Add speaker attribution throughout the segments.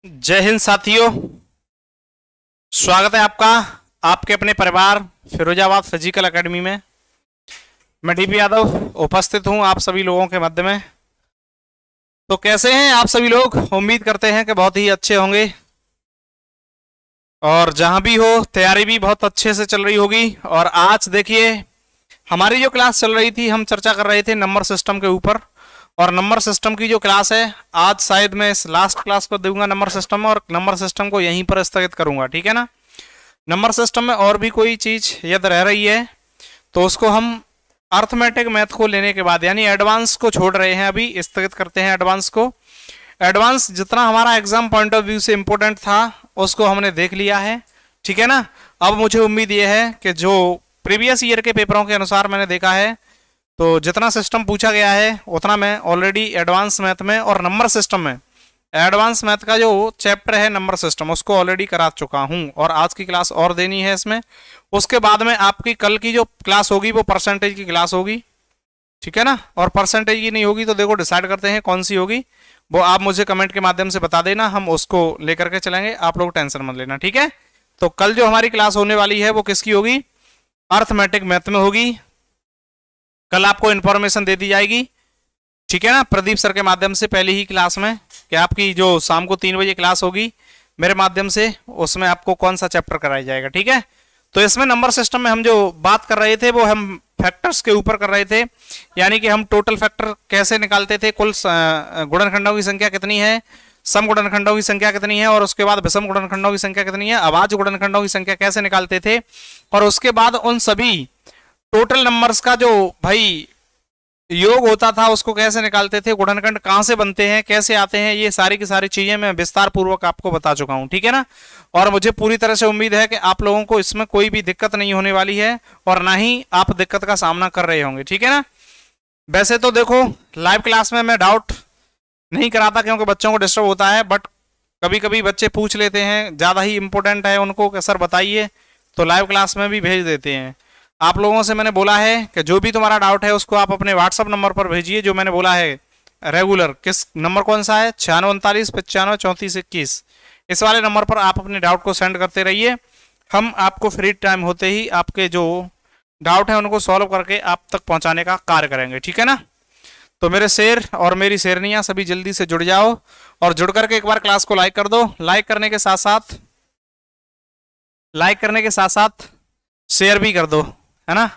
Speaker 1: जय हिंद साथियों। स्वागत है आपका आपके अपने परिवार फिरोजाबाद फिजिकल एकेडमी में। मैं डीपी यादव उपस्थित हूं आप सभी लोगों के मध्य में। तो कैसे हैं आप सभी लोग? उम्मीद करते हैं कि बहुत ही अच्छे होंगे और जहां भी हो तैयारी भी बहुत अच्छे से चल रही होगी। और आज देखिए हमारी जो क्लास चल रही थी, हम चर्चा कर रहे थे नंबर सिस्टम के ऊपर। और नंबर सिस्टम की जो क्लास है आज शायद मैं इस लास्ट क्लास को दूंगा नंबर सिस्टम, और नंबर सिस्टम को यहीं पर स्थगित करूंगा, ठीक है ना। नंबर सिस्टम में और भी कोई चीज यदि रह रही है तो उसको हम अर्थमेटिक मैथ को लेने के बाद, यानी एडवांस को छोड़ रहे हैं, अभी स्थगित करते हैं एडवांस को। एडवांस जितना हमारा एग्जाम पॉइंट ऑफ व्यू से इंपॉर्टेंट था उसको हमने देख लिया है, ठीक है ना। अब मुझे उम्मीद यह है कि जो प्रीवियस ईयर के पेपरों के अनुसार मैंने देखा है तो जितना सिस्टम पूछा गया है उतना मैं ऑलरेडी एडवांस मैथ में और नंबर सिस्टम में, एडवांस मैथ का जो चैप्टर है नंबर सिस्टम उसको ऑलरेडी करा चुका हूं और आज की क्लास और देनी है इसमें। उसके बाद में आपकी कल की जो क्लास होगी वो परसेंटेज की क्लास होगी, ठीक है ना। और परसेंटेज की नहीं होगी तो देखो डिसाइड करते हैं कौन सी होगी, वो आप मुझे कमेंट के माध्यम से बता देना, हम उसको लेकर के चलेंगे, आप लोग टेंशन मत लेना, ठीक है। तो कल जो हमारी क्लास होने वाली है वो किसकी होगी? अर्थमेटिक मैथ में होगी। कल आपको इन्फॉर्मेशन दे दी जाएगी, ठीक है ना, प्रदीप सर के माध्यम से पहली ही क्लास में, कि आपकी जो शाम को 3 बजे क्लास होगी मेरे माध्यम से उसमें आपको कौन सा चैप्टर कराया जाएगा, ठीक है। तो इसमें नंबर सिस्टम में हम जो बात कर रहे थे वो हम फैक्टर्स के ऊपर कर रहे थे, यानी कि हम टोटल फैक्टर कैसे निकालते थे, कुल गुणनखंडों की संख्या कितनी है, सम गुणनखंडों की संख्या कितनी है, और उसके बाद विषम गुणनखंडों की संख्या कितनी है, अभाज्य गुणनखंडों की संख्या कैसे निकालते थे, और उसके बाद उन सभी टोटल नंबर्स का जो भाई योग होता था उसको कैसे निकालते थे, गुणनखंड कहां से बनते हैं, कैसे आते हैं, ये सारी की सारी चीजें मैं विस्तार पूर्वक आपको बता चुका हूं, ठीक है ना। और मुझे पूरी तरह से उम्मीद है कि आप लोगों को इसमें कोई भी दिक्कत नहीं होने वाली है और ना ही आप दिक्कत का सामना कर रहे होंगे, ठीक है ना। वैसे तो देखो लाइव क्लास में मैं डाउट नहीं कराता क्योंकि बच्चों को डिस्टर्ब होता है, बट कभी कभी बच्चे पूछ लेते हैं, ज्यादा ही इंपॉर्टेंट है उनको कि सर बताइए, तो लाइव क्लास में भी भेज देते हैं। आप लोगों से मैंने बोला है कि जो भी तुम्हारा डाउट है उसको आप अपने व्हाट्सअप नंबर पर भेजिए, जो मैंने बोला है रेगुलर। किस नंबर कौन सा है? 96 39 95 34 21। इस वाले नंबर पर आप अपने डाउट को सेंड करते रहिए, हम आपको फ्री टाइम होते ही आपके जो डाउट है उनको सॉल्व करके आप तक पहुंचाने का कार्य करेंगे, ठीक है ना। तो मेरे शेर और मेरी शेरनियां सभी जल्दी से जुड़ जाओ और जुड़ करके एक बार क्लास को लाइक कर दो। लाइक करने के साथ साथ शेयर भी कर दो, है ना,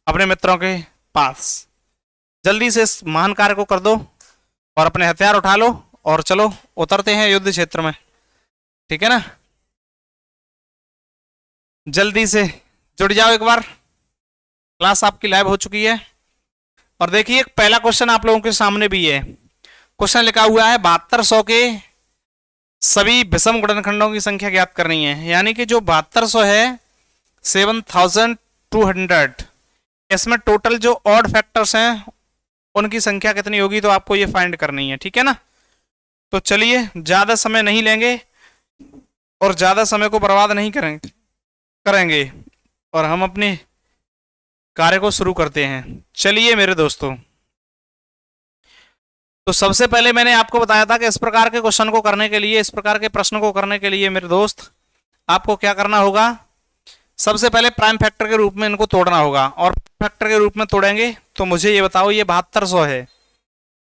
Speaker 1: अपने मित्रों के पास। जल्दी से इस महान कार्य को कर दो और अपने हथियार उठा लो और चलो उतरते हैं युद्ध क्षेत्र में, ठीक है ना। जल्दी से जुड़ जाओ एक बार, क्लास आपकी लाइव हो चुकी है। और देखिए पहला क्वेश्चन आप लोगों के सामने भी है। क्वेश्चन लिखा हुआ है 7200 के सभी विषम गुणनखंडों की संख्या ज्ञात करनी है, यानी कि जो 7200 है 7200, इसमें टोटल जो ऑड फैक्टर्स हैं उनकी संख्या कितनी होगी, तो आपको ये फाइंड करनी है, ठीक है ना। तो चलिए ज्यादा समय नहीं लेंगे और ज्यादा समय को बर्बाद नहीं करेंगे और हम अपने कार्य को शुरू करते हैं। चलिए मेरे दोस्तों, तो सबसे पहले मैंने आपको बताया था कि इस प्रकार के क्वेश्चन को करने के लिए, इस प्रकार के प्रश्न को करने के लिए मेरे दोस्त आपको क्या करना होगा, सबसे पहले प्राइम फैक्टर के रूप में इनको तोड़ना होगा। और फैक्टर के रूप में तोड़ेंगे तो मुझे ये बताओ, ये 7200 है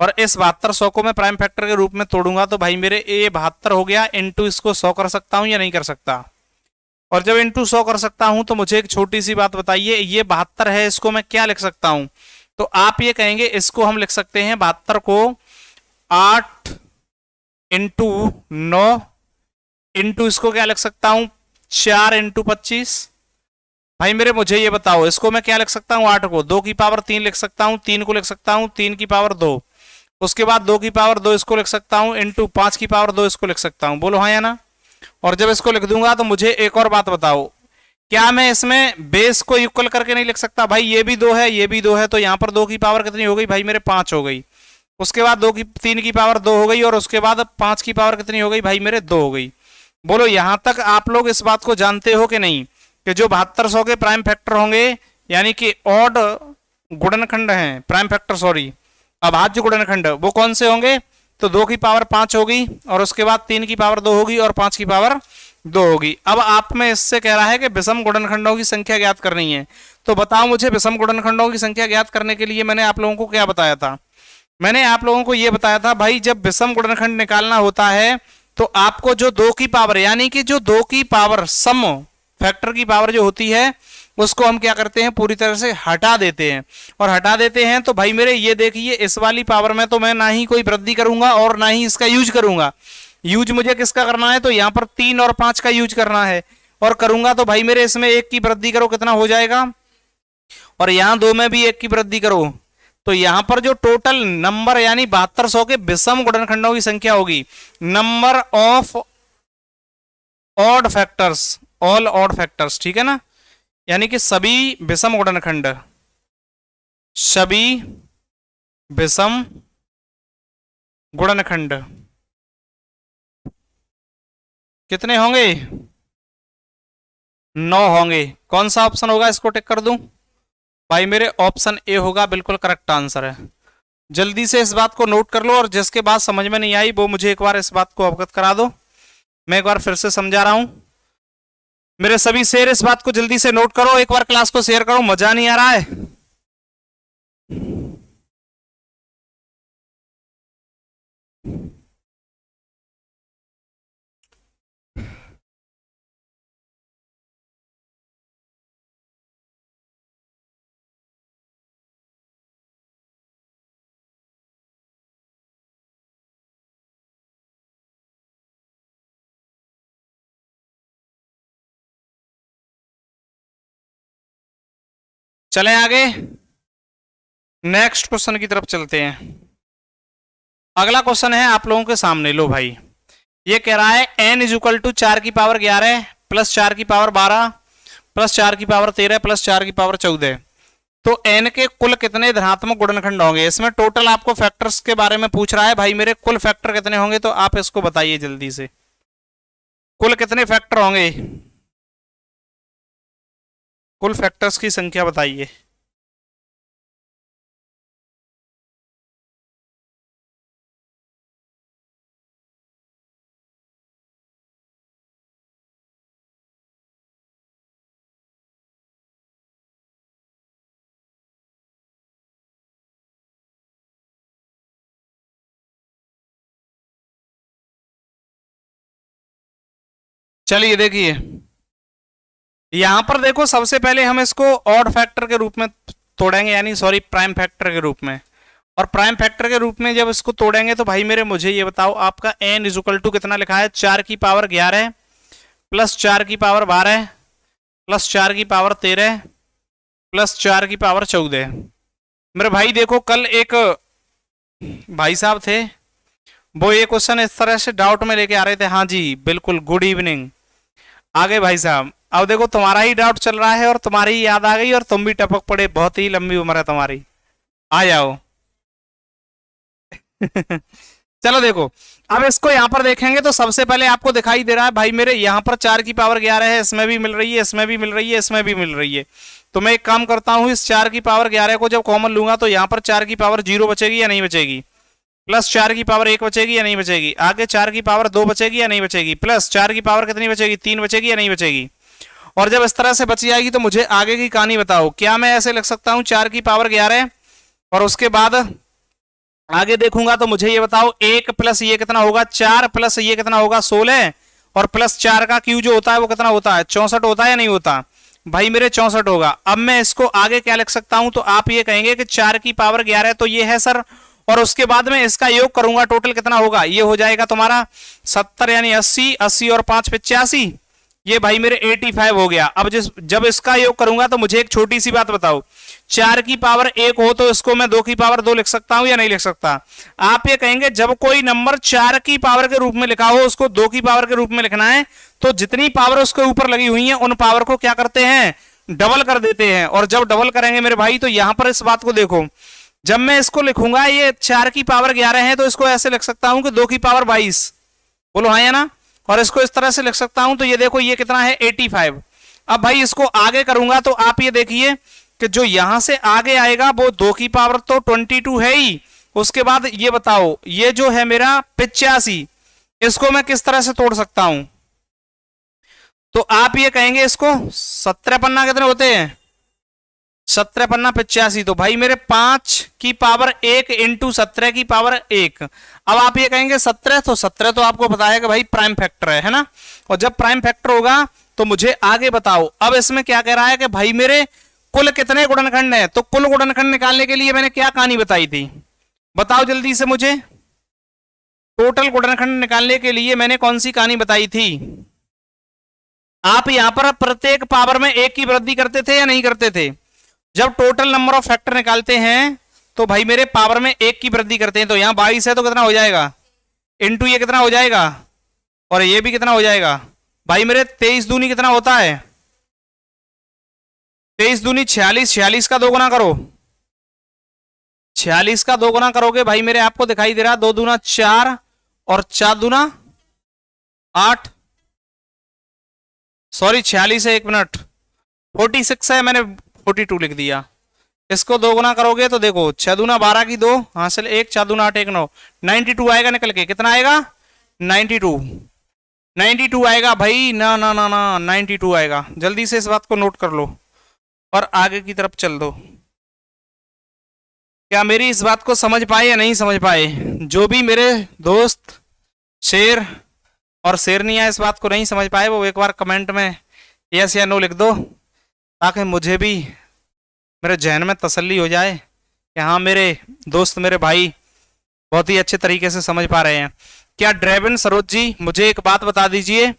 Speaker 1: और इस 7200 को मैं प्राइम फैक्टर के रूप में तोड़ूंगा तो भाई मेरे ये 72 हो गया, इंटू इसको 100 कर सकता हूं या नहीं कर सकता। और जब इंटू 100 कर सकता हूं तो मुझे एक छोटी सी बात बताइए, ये 72 है, इसको मैं क्या लिख सकता हूं? तो आप ये कहेंगे इसको हम लिख सकते हैं 72 को 8 इंटू 9 इंटू इसको क्या लिख सकता हूं 4 इंटू 25। भाई मेरे मुझे ये बताओ, इसको मैं क्या लिख सकता हूं 8 को 2 की पावर 3 लिख सकता हूं, 3 को लिख सकता हूं 3 की पावर 2, उसके बाद 2 की पावर 2 इसको लिख सकता हूं इंटू 5 की पावर 2 इसको लिख सकता हूं, बोलो हाँ या ना। और जब इसको लिख दूंगा तो मुझे एक और बात बताओ, क्या मैं इसमें बेस को इक्वल करके नहीं लिख सकता? भाई ये भी 2 है ये भी 2 है, तो यहां पर 2 की पावर कितनी हो गई भाई मेरे 5 हो गई, उसके बाद 3 की पावर 2 हो गई और उसके बाद 5 की पावर कितनी हो गई भाई मेरे 2 हो गई। बोलो यहां तक आप लोग इस बात को जानते हो कि नहीं कि जो 7200 के प्राइम फैक्टर होंगे, यानी कि ऑड गुणनखंड हैं, प्राइम फैक्टर सॉरी, अभाज्य गुणनखंड, वो कौन से होंगे? तो 2 की पावर 5 होगी और उसके बाद 3 की पावर 2 होगी और 5 की पावर 2 होगी। अब आप में इससे कह रहा है कि विषम गुणनखंडों की संख्या ज्ञात करनी है। तो बताओ मुझे, विषम गुणनखंडों की संख्या ज्ञात करने के लिए मैंने आप लोगों को क्या बताया था? मैंने आप लोगों को यह बताया था भाई, जब विषम गुणनखंड निकालना होता है तो आपको जो 2 की पावर, यानी कि जो 2 की पावर सम फैक्टर की पावर जो होती है उसको हम क्या करते हैं, पूरी तरह से हटा देते हैं। और हटा देते हैं तो भाई मेरे ये देखिए, इस वाली पावर में तो मैं ना ही कोई वृद्धि करूंगा और ना ही इसका यूज करूंगा। यूज मुझे किसका करना है, तो यहां पर 3 और 5 का यूज करना है। और करूंगा तो भाई मेरे इसमें 1 की वृद्धि करो, कितना हो जाएगा, और यहां 2 में भी 1 की वृद्धि करो, तो यहां पर जो टोटल नंबर यानी 7200 के विषम गुणनखंडों की संख्या होगी, number of odd factors, all odd factors, ठीक है ना, यानी कि सभी विषम गुणनखंड, सभी विषम गुणनखंड कितने होंगे, 9 होंगे। कौन सा ऑप्शन होगा, इसको टिक कर दूं भाई मेरे, ऑप्शन ए होगा, बिल्कुल करेक्ट आंसर है। जल्दी से इस बात को नोट कर लो और जिसके बात समझ में नहीं आई वो मुझे एक बार इस बात को अवगत करा दो। मैं एक बार फिर से समझा रहा हूं, मेरे सभी शेयर इस बात को जल्दी से नोट करो, एक बार क्लास को शेयर करो, मजा नहीं आ रहा है। चलें आगे, नेक्स्ट क्वेश्चन की तरफ चलते हैं। अगला क्वेश्चन है आप लोगों के सामने, लो भाई, ये कह रहा है n इज इक्वल टू 4 की पावर 11 प्लस 4 की पावर 12 प्लस 4 की पावर 13 प्लस 4 की पावर 14, तो n के कुल कितने धनात्मक गुणनखंड होंगे। इसमें टोटल आपको फैक्टर्स के बारे में पूछ रहा है भाई मेरे, कुल फैक्टर कितने होंगे, तो आप इसको बताइए जल्दी से, कुल कितने फैक्टर होंगे, कुल फैक्टर्स की संख्या बताइए। चलिए देखिए, यहां पर देखो, सबसे पहले हम इसको ऑड फैक्टर के रूप में तोड़ेंगे, यानी सॉरी प्राइम फैक्टर के रूप में। और प्राइम फैक्टर के रूप में जब इसको तोड़ेंगे तो भाई मेरे मुझे ये बताओ, आपका n इज इक्वल टू कितना लिखा है, 4 की पावर 11 प्लस 4 की पावर 12 प्लस 4 की पावर 13 प्लस 4 की पावर 14। मेरे भाई देखो, कल एक भाई साहब थे, वो ये क्वेश्चन इस तरह से डाउट में लेके आ रहे थे, हाँ जी बिल्कुल, गुड इवनिंग, आ गए भाई साहब। अब देखो तुम्हारा ही डाउट चल रहा है और तुम्हारी ही याद आ गई और तुम भी टपक पड़े, बहुत ही लंबी उम्र है तुम्हारी, आ जाओ। चलो देखो, अब इसको यहां पर देखेंगे तो सबसे पहले आपको दिखाई दे रहा है भाई मेरे, यहां पर 4 की पावर 11 है, इसमें भी मिल रही है, इसमें भी मिल रही है, इसमें भी मिल रही है। तो मैं एक काम करता हूं, इस 4 की पावर 11 को जब कॉमन लूंगा तो यहां पर 4 की पावर 0 बचेगी या नहीं बचेगी, प्लस 4 की पावर 1 बचेगी या नहीं बचेगी, आगे 4 की पावर 2 बचेगी या नहीं बचेगी, प्लस 4 की पावर कितनी बचेगी, 3 बचेगी या नहीं बचेगी। और जब इस तरह से बच जाएगी तो मुझे आगे की कहानी बताओ, क्या मैं ऐसे लिख सकता हूं 4 की पावर 11 और उसके बाद आगे देखूंगा तो मुझे ये बताओ 1 प्लस ये कितना होगा, 4 प्लस ये कितना होगा, 16, और प्लस 4 का क्यू जो होता है वो कितना होता है, 64 होता है या नहीं होता भाई मेरे, 64 होगा। अब मैं इसको आगे क्या लिख सकता हूं, तो आप ये कहेंगे कि 4 की पावर 11 तो ये है सर, और उसके बाद में इसका योग करूंगा, टोटल कितना होगा, ये हो जाएगा तुम्हारा 70 यानी 80, 80 और 5 85, ये भाई मेरे 85 हो गया। अब जब इसका योग करूंगा तो मुझे एक छोटी सी बात बताओ, 4 की पावर 1 हो तो इसको मैं 2 की पावर 2 लिख सकता हूं या नहीं लिख सकता। आप ये कहेंगे जब कोई नंबर 4 की पावर के रूप में लिखा हो उसको 2 की पावर के रूप में लिखना है, तो जितनी पावर उसके ऊपर लगी हुई है उन पावर को क्या करते हैं, डबल कर देते हैं। और जब डबल करेंगे मेरे भाई तो यहां पर इस बात को देखो, जब मैं इसको लिखूंगा ये 4 की पावर 11 है तो इसको ऐसे लिख सकता हूं कि 2 की पावर 22, बोलो हाँ या ना। और इसको इस तरह से लिख सकता हूं तो ये देखो ये कितना है 85। अब भाई इसको आगे करूंगा तो आप ये देखिए कि जो यहां से आगे आएगा वो 2 की पावर तो 22 है ही, उसके बाद ये बताओ, ये जो है मेरा 85, इसको मैं किस तरह से तोड़ सकता हूं? तो आप ये कहेंगे इसको 17 पन्ना कितने होते हैं? 17 पन्ना 85, तो भाई मेरे 5 की पावर 1 इंटू 17 की पावर 1। अब आप ये कहेंगे 17, तो 17 तो आपको पता है कि भाई प्राइम फैक्टर है ना? और जब प्राइम फैक्टर होगा तो मुझे आगे बताओ, अब इसमें क्या कह रहा है कि भाई मेरे कुल कितने गुणनखंड हैं? तो कुल गुणनखंड निकालने के लिए मैंने क्या कहानी बताई थी, बताओ जल्दी से मुझे। टोटल गुणनखंड निकालने के लिए मैंने कौन सी कहानी बताई थी? आप यहां पर प्रत्येक पावर में एक की वृद्धि करते थे या नहीं करते थे? जब टोटल नंबर ऑफ फैक्टर निकालते हैं तो भाई मेरे पावर में एक की वृद्धि करते हैं, तो यहां 22 है तो कितना हो जाएगा? इंटू ये कितना हो जाएगा? और ये भी कितना हो जाएगा? भाई मेरे 23 दूनी कितना होता है? 23 दूनी 46, 46 का 2 गुना करो। 46 का 2 गुना करोगे भाई मेरे, आपको दिखाई दे रहा 2 दूना 4 और 4 दूना 8, सॉरी 46 है, 1 मिनट, 46 है, मैंने 42 लिख दिया। इसको 2 गुना करोगे तो देखो 6 दूना 12 की 2 हासिल 1, 4 दूना 8, 1 9, 92 आएगा निकल के। कितना आएगा? 92, 92 आएगा भाई, ना ना ना ना 92 आएगा। जल्दी से इस बात को नोट कर लो और आगे की तरफ चल दो। क्या मेरी इस बात को समझ पाए या नहीं समझ पाए? जो भी मेरे दोस्त शेर और शेरनिया इस बात को नहीं समझ पाए वो एक बार कमेंट में यस या नो लिख दो, ताकि मुझे भी मेरे जहन में तसल्ली हो जाए कि हाँ मेरे दोस्त, मेरे भाई बहुत ही अच्छे तरीके से समझ पा रहे हैं। क्या ड्रेवन सरोज जी, मुझे एक बात बता दीजिए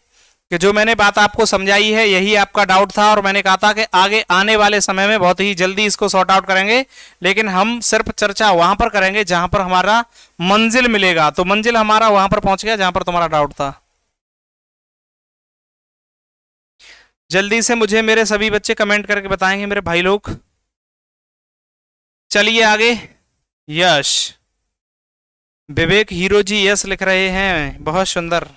Speaker 1: कि जो मैंने बात आपको समझाई है यही आपका डाउट था, और मैंने कहा था कि आगे आने वाले समय में बहुत ही जल्दी इसको सॉर्ट आउट करेंगे, लेकिन हम सिर्फ चर्चा वहां पर करेंगे जहां पर हमारा मंजिल मिलेगा। तो मंजिल हमारा वहां पर पहुंच गया जहां पर तुम्हारा डाउट था। जल्दी से मुझे मेरे सभी बच्चे कमेंट करके बताएंगे मेरे भाई लोग। चलिए आगे। यश, विवेक हीरो जी यस लिख रहे हैं, बहुत सुंदर।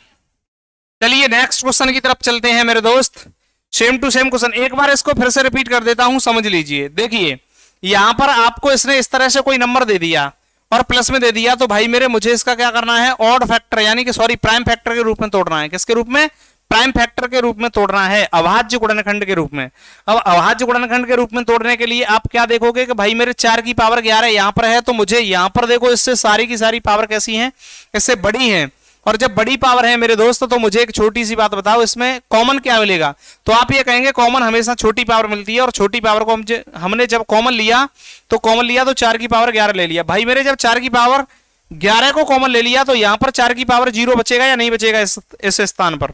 Speaker 1: चलिए नेक्स्ट क्वेश्चन की तरफ चलते हैं मेरे दोस्त। सेम टू सेम क्वेश्चन, एक बार इसको फिर से रिपीट कर देता हूं, समझ लीजिए। देखिए यहां पर आपको इसने इस तरह से कोई नंबर दे दिया और प्लस में दे दिया, तो भाई मेरे मुझे इसका क्या करना है? ऑड फैक्टर यानी कि सॉरी प्राइम फैक्टर के रूप में तोड़ना है। किसके रूप में? प्राइम फैक्टर के रूप में तोड़ना है, अभाज्य गुणनखंड के रूप में। अब अभाज्य गुणनखंड के रूप में तोड़ने के लिए आप क्या देखोगे कि भाई मेरे 4 की पावर 11 यहां पर है, तो मुझे यहां पर देखो इससे सारी की सारी पावर कैसी है? इससे बड़ी है। और जब बड़ी पावर है मेरे दोस्त तो मुझे एक छोटी सी बात बताओ, इसमें कॉमन क्या मिलेगा? तो आप ये कहेंगे कॉमन हमेशा छोटी पावर मिलती है, और छोटी पावर को हमने जब कॉमन लिया तो 4 की पावर 11 ले लिया। भाई मेरे जब 4 की पावर 11 को कॉमन ले लिया तो यहां पर 4 की पावर 0 बचेगा या नहीं बचेगा? इस स्थान पर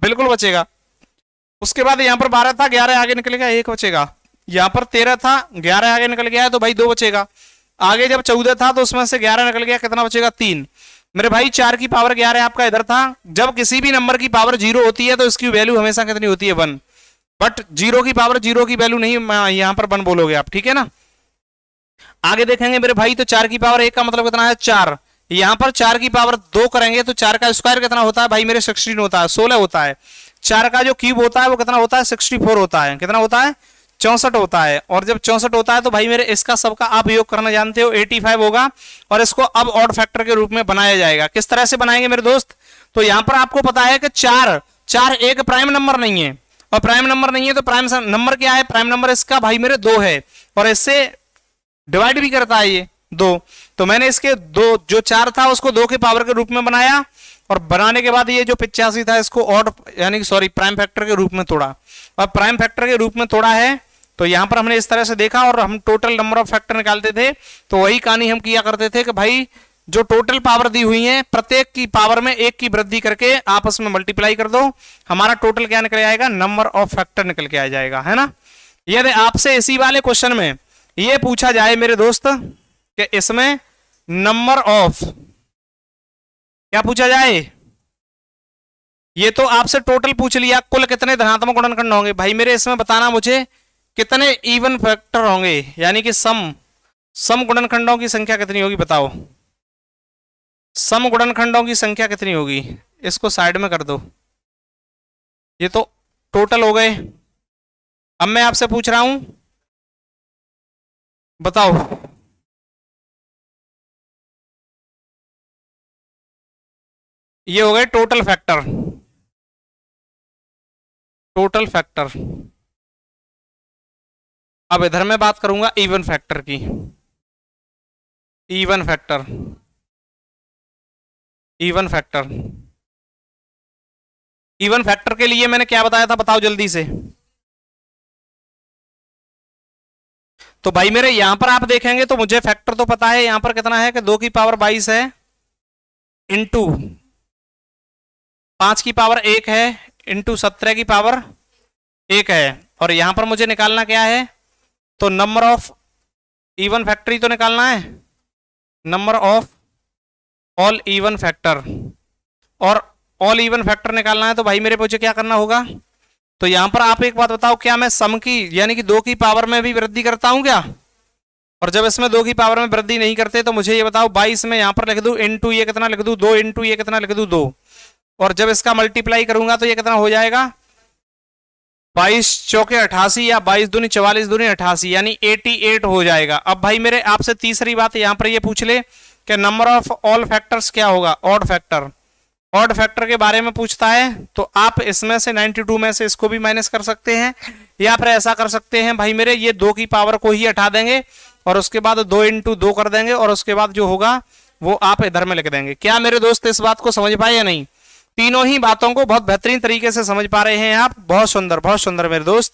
Speaker 1: बिल्कुल बचेगा। उसके बाद यहां पर 12 था, 11 आगे निकल गया, 1 बचेगा। यहां पर 13 था, 11 आगे निकल गया है तो भाई 2 बचेगा। आगे जब 14 था तो उसमें से 11 निकल गया, कितना बचेगा? 3। मेरे भाई 4 की पावर 11 आपका इधर था। जब किसी भी नंबर की पावर 0 होती है तो इसकी वैल्यू हमेशा कितनी होती है? 1। बट 0 की पावर 0 की वैल्यू नहीं, यहां पर 1 बोलोगे आप, ठीक है ना? आगे देखेंगे मेरे भाई तो 4 की पावर 1 का मतलब कितना है? 4। यहां पर 4 की पावर 2 करेंगे तो 4 का स्क्वायर कितना होता है? भाई मेरे 16 होता है, 16 होता है। 4 का जो क्यूब होता है वो कितना होता है? 64 होता है। कितना होता है? 64 होता है। और जब 64 होता है तो भाई मेरे इसका सबका आप योग करना जानते हो, 85 होगा। और इसको अब ऑड फैक्टर के रूप में बनाया जाएगा। किस तरह से बनाएंगे मेरे दोस्त? तो यहां पर आपको पता है कि 4 एक प्राइम नंबर नहीं है, और प्राइम नंबर नहीं है तो प्राइम नंबर क्या है? प्राइम नंबर इसका भाई मेरे 2 है, और इससे डिवाइड भी करता है ये 2। तो मैंने इसके 2 जो 4 था उसको 2 के पावर के रूप में बनाया, और बनाने के बाद ये जो 85 था इसको ऑड यानी सॉरी प्राइम फैक्टर के रूप में तोड़ा। और प्राइम फैक्टर के रूप में तोड़ा है तो यहां पर हमने इस तरह से देखा, और हम टोटल नंबर ऑफ फैक्टर निकालते थे तो वही कहानी हम किया करते थे कि भाई जो टोटल पावर दी हुई है प्रत्येक की पावर में 1 की वृद्धि करके आपस में मल्टीप्लाई कर दो, हमारा टोटल क्या निकल आएगा? नंबर ऑफ फैक्टर निकल के आ जाएगा, है ना? यदि आपसे इसी वाले क्वेश्चन में ये पूछा जाए मेरे दोस्त कि इसमें नंबर ऑफ क्या पूछा जाए, ये तो आपसे टोटल पूछ लिया कुल कितने धनात्मक गुणनखंड होंगे। भाई मेरे इसमें बताना मुझे कितने इवन फैक्टर होंगे, यानी कि सम गुणनखंडों की संख्या कितनी होगी? बताओ सम गुणनखंडों की संख्या कितनी होगी? इसको साइड में कर दो, ये तो टोटल हो गए। अब मैं आपसे पूछ रहा हूं, बताओ ये हो गए टोटल फैक्टर, टोटल फैक्टर। अब इधर मैं बात करूंगा इवन फैक्टर की, even factor, even factor. Even factor के लिए मैंने क्या बताया था, बताओ जल्दी से। तो भाई मेरे यहां पर आप देखेंगे तो मुझे फैक्टर तो पता है, यहां पर कितना है कि 2 की पावर 22 है, इंटू 5 की पावर 1 है, इंटू 17 की पावर 1 है। और यहां पर मुझे निकालना क्या है, तो नंबर ऑफ इवन फैक्टर ही तो निकालना है, number of all even factor. और ऑल इवन फैक्टर निकालना है तो भाई मेरे मुझे क्या करना होगा, तो यहां पर आप एक बात बताओ, क्या मैं सम की यानी कि 2 की पावर में भी वृद्धि करता हूं क्या? और जब इसमें 2 की पावर में वृद्धि नहीं करते तो मुझे ये बताओ 22 में यहां पर लिख दूं इंटू ये कितना लिख दूं 2, इंटू ये कितना लिख दूं 2, और जब इसका मल्टीप्लाई करूंगा तो ये कितना हो जाएगा 22 चौके 88 या 22 दूनी 44 दूनी 88 यानी 88 हो जाएगा। अब भाई मेरे आपसे तीसरी बात यहां पर ये पूछ ले कि नंबर ऑफ ऑल फैक्टर्स क्या होगा, ऑड फैक्टर। ऑड फैक्टर के बारे में पूछता है तो आप इसमें से 92 में से इसको भी माइनस कर सकते हैं, या फिर ऐसा कर सकते हैं भाई मेरे ये 2 की पावर को ही हटा देंगे और उसके बाद 2 इंटू 2 कर देंगे और उसके बाद जो होगा वो आप इधर में लिख देंगे। क्या मेरे दोस्त इस बात को समझ पाए या नहीं? तीनों ही बातों को बहुत बेहतरीन तरीके से समझ पा रहे हैं आप, बहुत सुंदर मेरे दोस्त,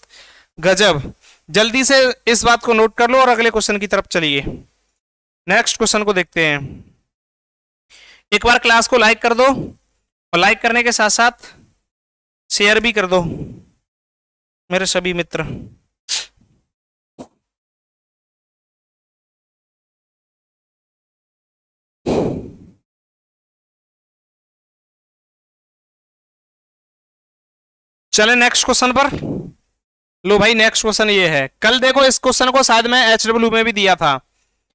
Speaker 1: गजब। जल्दी से इस बात को नोट कर लो और अगले क्वेश्चन की तरफ चलिए। नेक्स्ट क्वेश्चन को देखते हैं। एक बार क्लास को लाइक कर दो और लाइक करने के साथ साथ शेयर भी कर दो मेरे सभी मित्र। चले नेक्स्ट क्वेश्चन पर। लो भाई नेक्स्ट क्वेश्चन ये है, कल देखो इस क्वेश्चन को शायद मैं HW में भी दिया था,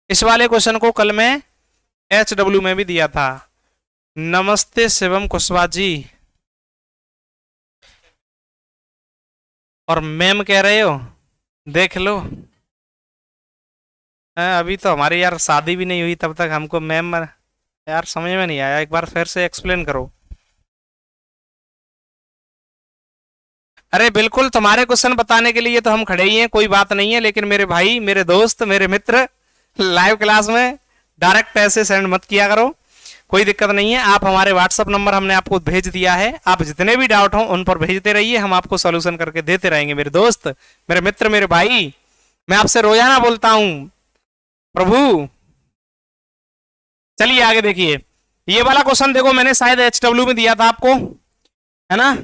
Speaker 1: इस वाले क्वेश्चन को कल मैं HW में भी दिया था। नमस्ते शिवम कुशवाहा जी, और मैम कह रहे हो, देख लो। अभी तो हमारी यार शादी भी नहीं हुई तब तक हमको मैम, यार समझ में नहीं आया, एक बार फिर से एक्सप्लेन करो। अरे बिल्कुल तुम्हारे क्वेश्चन बताने के लिए तो हम खड़े ही हैं, कोई बात नहीं है, लेकिन मेरे भाई मेरे दोस्त मेरे मित्र लाइव क्लास में डायरेक्ट पैसे सेंड मत किया करो, कोई दिक्कत नहीं है। आप हमारे व्हाट्सअप नंबर हमने आपको भेज दिया है, आप जितने भी डाउट हो उन पर भेजते रहिए, हम आपको सोल्यूशन करके देते रहेंगे मेरे दोस्त मेरे मित्र मेरे भाई। मैं आपसे रोजाना बोलता हूं प्रभु। चलिए आगे देखिए, ये वाला क्वेश्चन देखो मैंने शायद HW में दिया था आपको, है ना।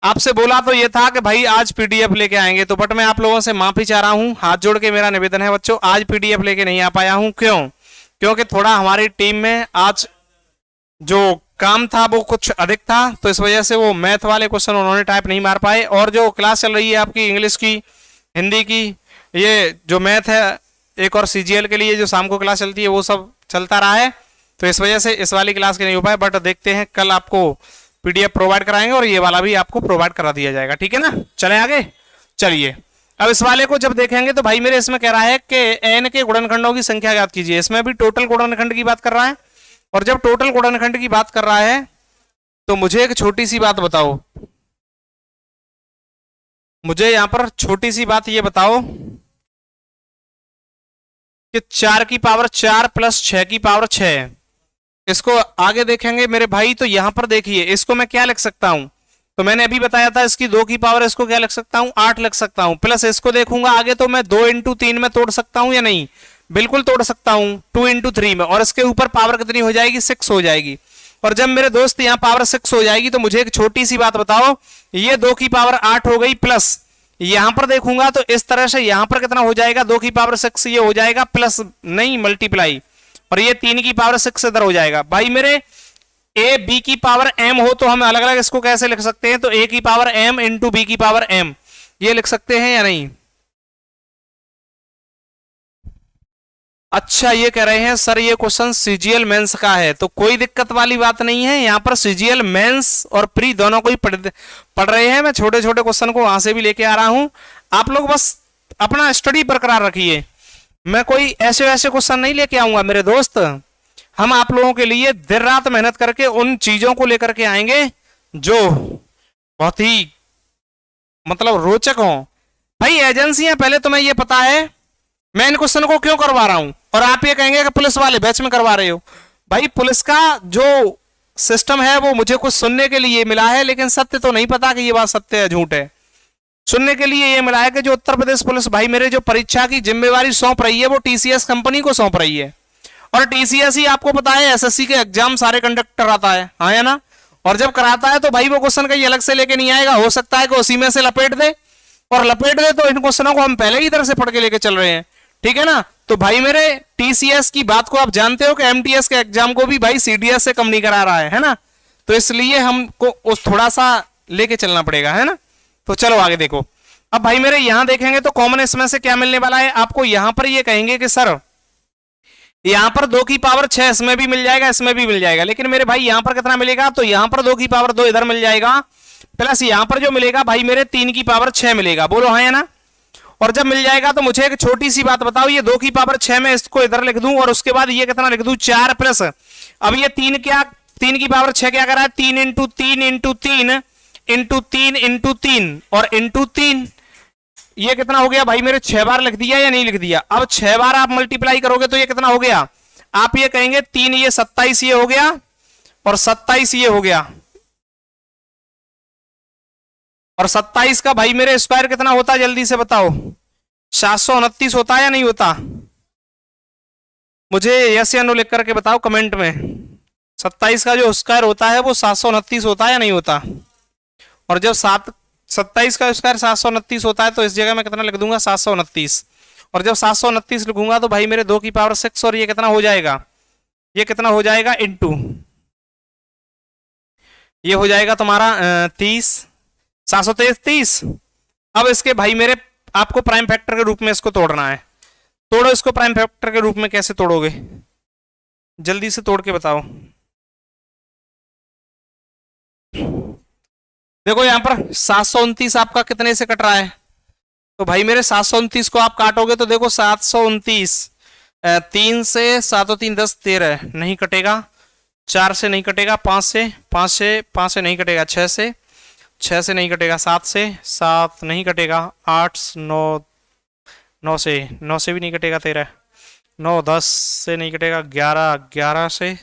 Speaker 1: आपसे बोला तो ये था कि भाई आज PDF लेके आएंगे, तो बट मैं आप लोगों से माफी चाह रहा हूं, हाथ जोड़ के मेरा निवेदन है बच्चों, आज PDF लेके नहीं आ पाया हूं। क्यों? क्योंकि थोड़ा हमारी टीम में आज जो काम था वो कुछ अधिक था, तो इस वजह से वो मैथ वाले क्वेश्चन उन्होंने टाइप नहीं मार पाए। और जो क्लास चल रही है आपकी इंग्लिश की, हिंदी की, ये जो मैथ है, एक और CGL के लिए जो शाम को क्लास चलती है वो सब चलता रहा है, तो इस वजह से इस वाली क्लास के नहीं हो पाए। बट देखते हैं कल आपको PDF प्रोवाइड कराएंगे और ये वाला भी आपको प्रोवाइड करा दिया जाएगा, ठीक है ना। चलें आगे, चलिए अब इस वाले को जब देखेंगे तो भाई मेरे इसमें कह रहा है कि n के गुणनखंडों की संख्या ज्ञात कीजिए, इसमें भी टोटल गुणनखंड की बात कर रहा है। और जब टोटल गुणनखंड की बात कर रहा है तो मुझे एक छोटी सी बात बताओ, मुझे यहां पर छोटी सी बात ये बताओ कि 4 की पावर 4 प्लस 6 की पावर 6, इसको आगे देखेंगे मेरे भाई। तो यहां पर देखिए इसको मैं क्या लिख सकता हूं, तो मैंने अभी बताया था इसकी 2 की पावर, इसको क्या लिख सकता हूं 8 लिख सकता हूं, प्लस इसको देखूंगा आगे तो मैं 2 इंटू 3 में तोड़ सकता हूं या नहीं, बिल्कुल तोड़ सकता हूं 2 इंटू 3 में, और इसके ऊपर पावर कितनी हो जाएगी 6 हो जाएगी। और जब मेरे दोस्त यहाँ पावर 6 हो जाएगी तो मुझे एक छोटी सी बात बताओ, ये 2 की पावर 8 हो गई, प्लस यहां पर देखूंगा तो इस तरह से यहां पर कितना हो जाएगा 2 की पावर 6, ये हो जाएगा प्लस नहीं मल्टीप्लाई, और ये 3 की पावर 6 इधर हो जाएगा। भाई मेरे a b की पावर m हो तो हम अलग अलग इसको कैसे लिख सकते हैं, तो a की पावर m इंटू b की पावर m, ये लिख सकते हैं या नहीं। अच्छा ये कह रहे हैं सर ये क्वेश्चन CGL मेंस का है, तो कोई दिक्कत वाली बात नहीं है, यहाँ पर CGL मेंस और प्री दोनों को ही पढ़ रहे हैं। मैं छोटे छोटे क्वेश्चन को वहां से भी लेके आ रहा हूं, आप लोग बस अपना स्टडी बरकरार रखिए, मैं कोई ऐसे वैसे क्वेश्चन नहीं लेके आऊंगा मेरे दोस्त। हम आप लोगों के लिए दिन रात मेहनत करके उन चीजों को लेकर के आएंगे जो बहुत ही मतलब रोचक हो। भाई एजेंसियां, पहले तुम्हें ये पता है मैं इन क्वेश्चन को क्यों करवा रहा हूं, और आप ये कहेंगे कि पुलिस वाले बैच में करवा रहे हो। भाई पुलिस का जो सिस्टम है वो मुझे कुछ सुनने के लिए मिला है, लेकिन सत्य तो नहीं पता कि ये बात सत्य है झूठ है। सुनने के लिए ये मिला है कि जो उत्तर प्रदेश पुलिस भाई मेरे जो परीक्षा की जिम्मेवारी सौंप रही है वो टीसीएस कंपनी को सौंप रही है। और टीसीएस ही आपको पता है एसएससी के एग्जाम सारे कंडक्ट कराता है, हाँ या ना। और जब कराता है तो भाई वो क्वेश्चन कहीं अलग से लेके नहीं आएगा, हो सकता है कि उसी में से लपेट दे, और लपेट दे तो इन क्वेश्चनों को हम पहले ही इधर से पढ़ के लेके चल रहे हैं, ठीक है ना। तो भाई मेरे टीसीएस की बात को आप जानते हो कि एमटीएस के एग्जाम को भी भाई सीडीएस से कम नहीं करा रहा है ना। तो इसलिए हमको उस थोड़ा सा लेके चलना पड़ेगा, है ना। तो चलो आगे देखो। अब भाई मेरे यहां देखेंगे तो कॉमन इसमें से क्या मिलने वाला है आपको। यहां पर ये कहेंगे कि सर यहां पर 2 की पावर 6 इसमें भी मिल जाएगा, इसमें भी मिल जाएगा, लेकिन मेरे भाई यहां पर कितना मिलेगा, तो यहां पर 2 की पावर 2 इधर मिल जाएगा, प्लस यहां पर जो मिलेगा भाई मेरे 3 की पावर 6 मिलेगा। बोलो हाँ या ना। और जब मिल जाएगा तो मुझे एक छोटी सी बात बताओ, ये 2 की पावर 6 में इसको इधर लिख दूं और उसके बाद ये कितना लिख दूं 4 प्लस, अब ये 3 क्या, 3 की पावर 6 क्या करा है 3 इंटू 3 इंटू 3 इंटू 3 इंटू 3 और इंटू 3, ये कितना हो गया भाई मेरे 6 बार लिख दिया या नहीं लिख दिया। अब 6 बार आप मल्टीप्लाई करोगे तो ये कितना हो गया, आप ये कहेंगे 3 ये 27 ये हो गया और 27 ये हो गया, और 27 का भाई मेरे स्क्वायर कितना होता है जल्दी से बताओ, 729 होता है या नहीं होता। मुझे यस या नो लिख करके बताओ कमेंट में, 27 का जो स्क्वायर होता है वो 729 होता है या नहीं होता। और जब 27 का स्क्वायर 729 होता है तो इस जगह मैं कितना लिख दूंगा 729, और जब 729 लिखूंगा तो भाई मेरे 2 की पावर 6 और ये कितना हो जाएगा, ये कितना हो जाएगा इंटू, ये हो जाएगा तुम्हारा 30, 733। अब इसके भाई मेरे आपको प्राइम फैक्टर के रूप में इसको तोड़ना है। तोड़ो इसको प्राइम फैक्टर के रूप में, कैसे तोड़ोगे जल्दी से तोड़ के बताओ। देखो यहां पर 729 आपका कितने से कट रहा है, तो भाई मेरे 729 को आप काटोगे तो देखो 729 3 से 7 3 10 13 नहीं कटेगा, 4 से नहीं कटेगा, 5 से नहीं कटेगा, 6 से नहीं कटेगा, 7 नहीं कटेगा, 8 9 से भी नहीं कटेगा, 13 9 10 से नहीं कटेगा, 11 से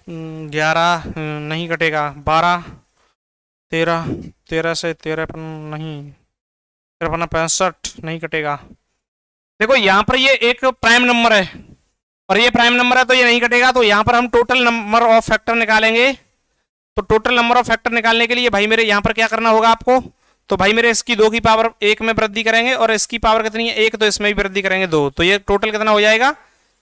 Speaker 1: 11 नहीं कटेगा, 12 13 से 13 नहीं, 65 नहीं कटेगा। देखो यहां पर ये एक प्राइम नंबर है और ये प्राइम नंबर है तो ये नहीं कटेगा, तो यहां पर हम टोटल नंबर ऑफ फैक्टर निकालेंगे। तो टोटल नंबर ऑफ फैक्टर निकालने के लिए भाई मेरे यहां पर क्या करना होगा आपको, तो भाई मेरे इसकी 2 की पावर 1 में वृद्धि करेंगे और इसकी पावर कितनी है 1, तो इसमें भी वृद्धि करेंगे 2, तो ये टोटल कितना हो जाएगा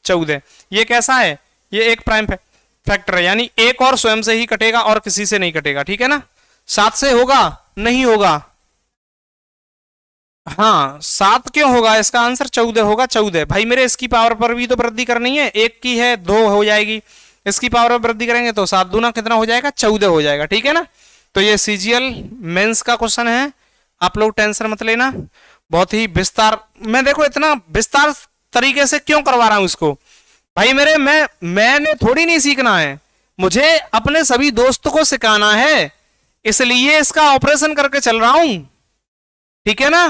Speaker 1: 14। ये कैसा है, ये एक प्राइम फैक्टर है, यानी एक और स्वयं से ही कटेगा और किसी से नहीं कटेगा, ठीक है ना। 7 से होगा नहीं होगा, हाँ 7 क्यों होगा, इसका आंसर 14 होगा। 14 भाई मेरे इसकी पावर पर भी तो वृद्धि करनी है, 1 की है 2 हो जाएगी, इसकी पावर में वृद्धि करेंगे तो 7 दूना कितना हो जाएगा 14 हो जाएगा, ठीक है ना। तो ये सीजीएल मेंस का क्वेश्चन है, आप लोग टेंशन मत लेना, बहुत ही विस्तार, मैं देखो इतना विस्तार तरीके से क्यों करवा रहा हूं इसको भाई मेरे, मैंने थोड़ी नहीं सीखना है, मुझे अपने सभी दोस्तों को सिखाना है, इसलिए इसका ऑपरेशन करके चल रहा हूं, ठीक है ना।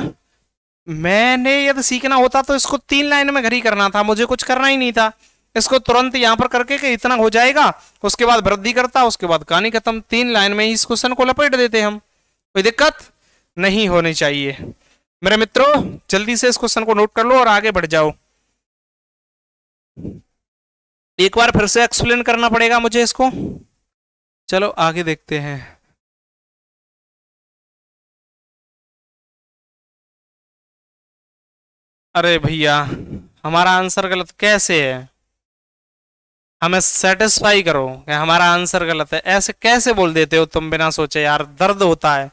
Speaker 1: मैंने यदि सीखना होता तो इसको 3 लाइन में घर ही करना था, मुझे कुछ करना ही नहीं था, इसको तुरंत यहां पर करके कि इतना हो जाएगा, उसके बाद वृद्धि करता, उसके बाद कहानी खत्म, 3 लाइन में ही इस क्वेश्चन को लपेट देते हम, कोई दिक्कत नहीं होनी चाहिए। मेरे मित्रों जल्दी से इस क्वेश्चन को नोट कर लो और आगे बढ़ जाओ। एक बार फिर से एक्सप्लेन करना पड़ेगा मुझे इसको, चलो आगे देखते हैं। अरे भैया हमारा आंसर गलत कैसे है, हमें सेटिस्फाई करो कि हमारा आंसर गलत है, ऐसे कैसे बोल देते हो तुम बिना सोचे यार, दर्द होता है।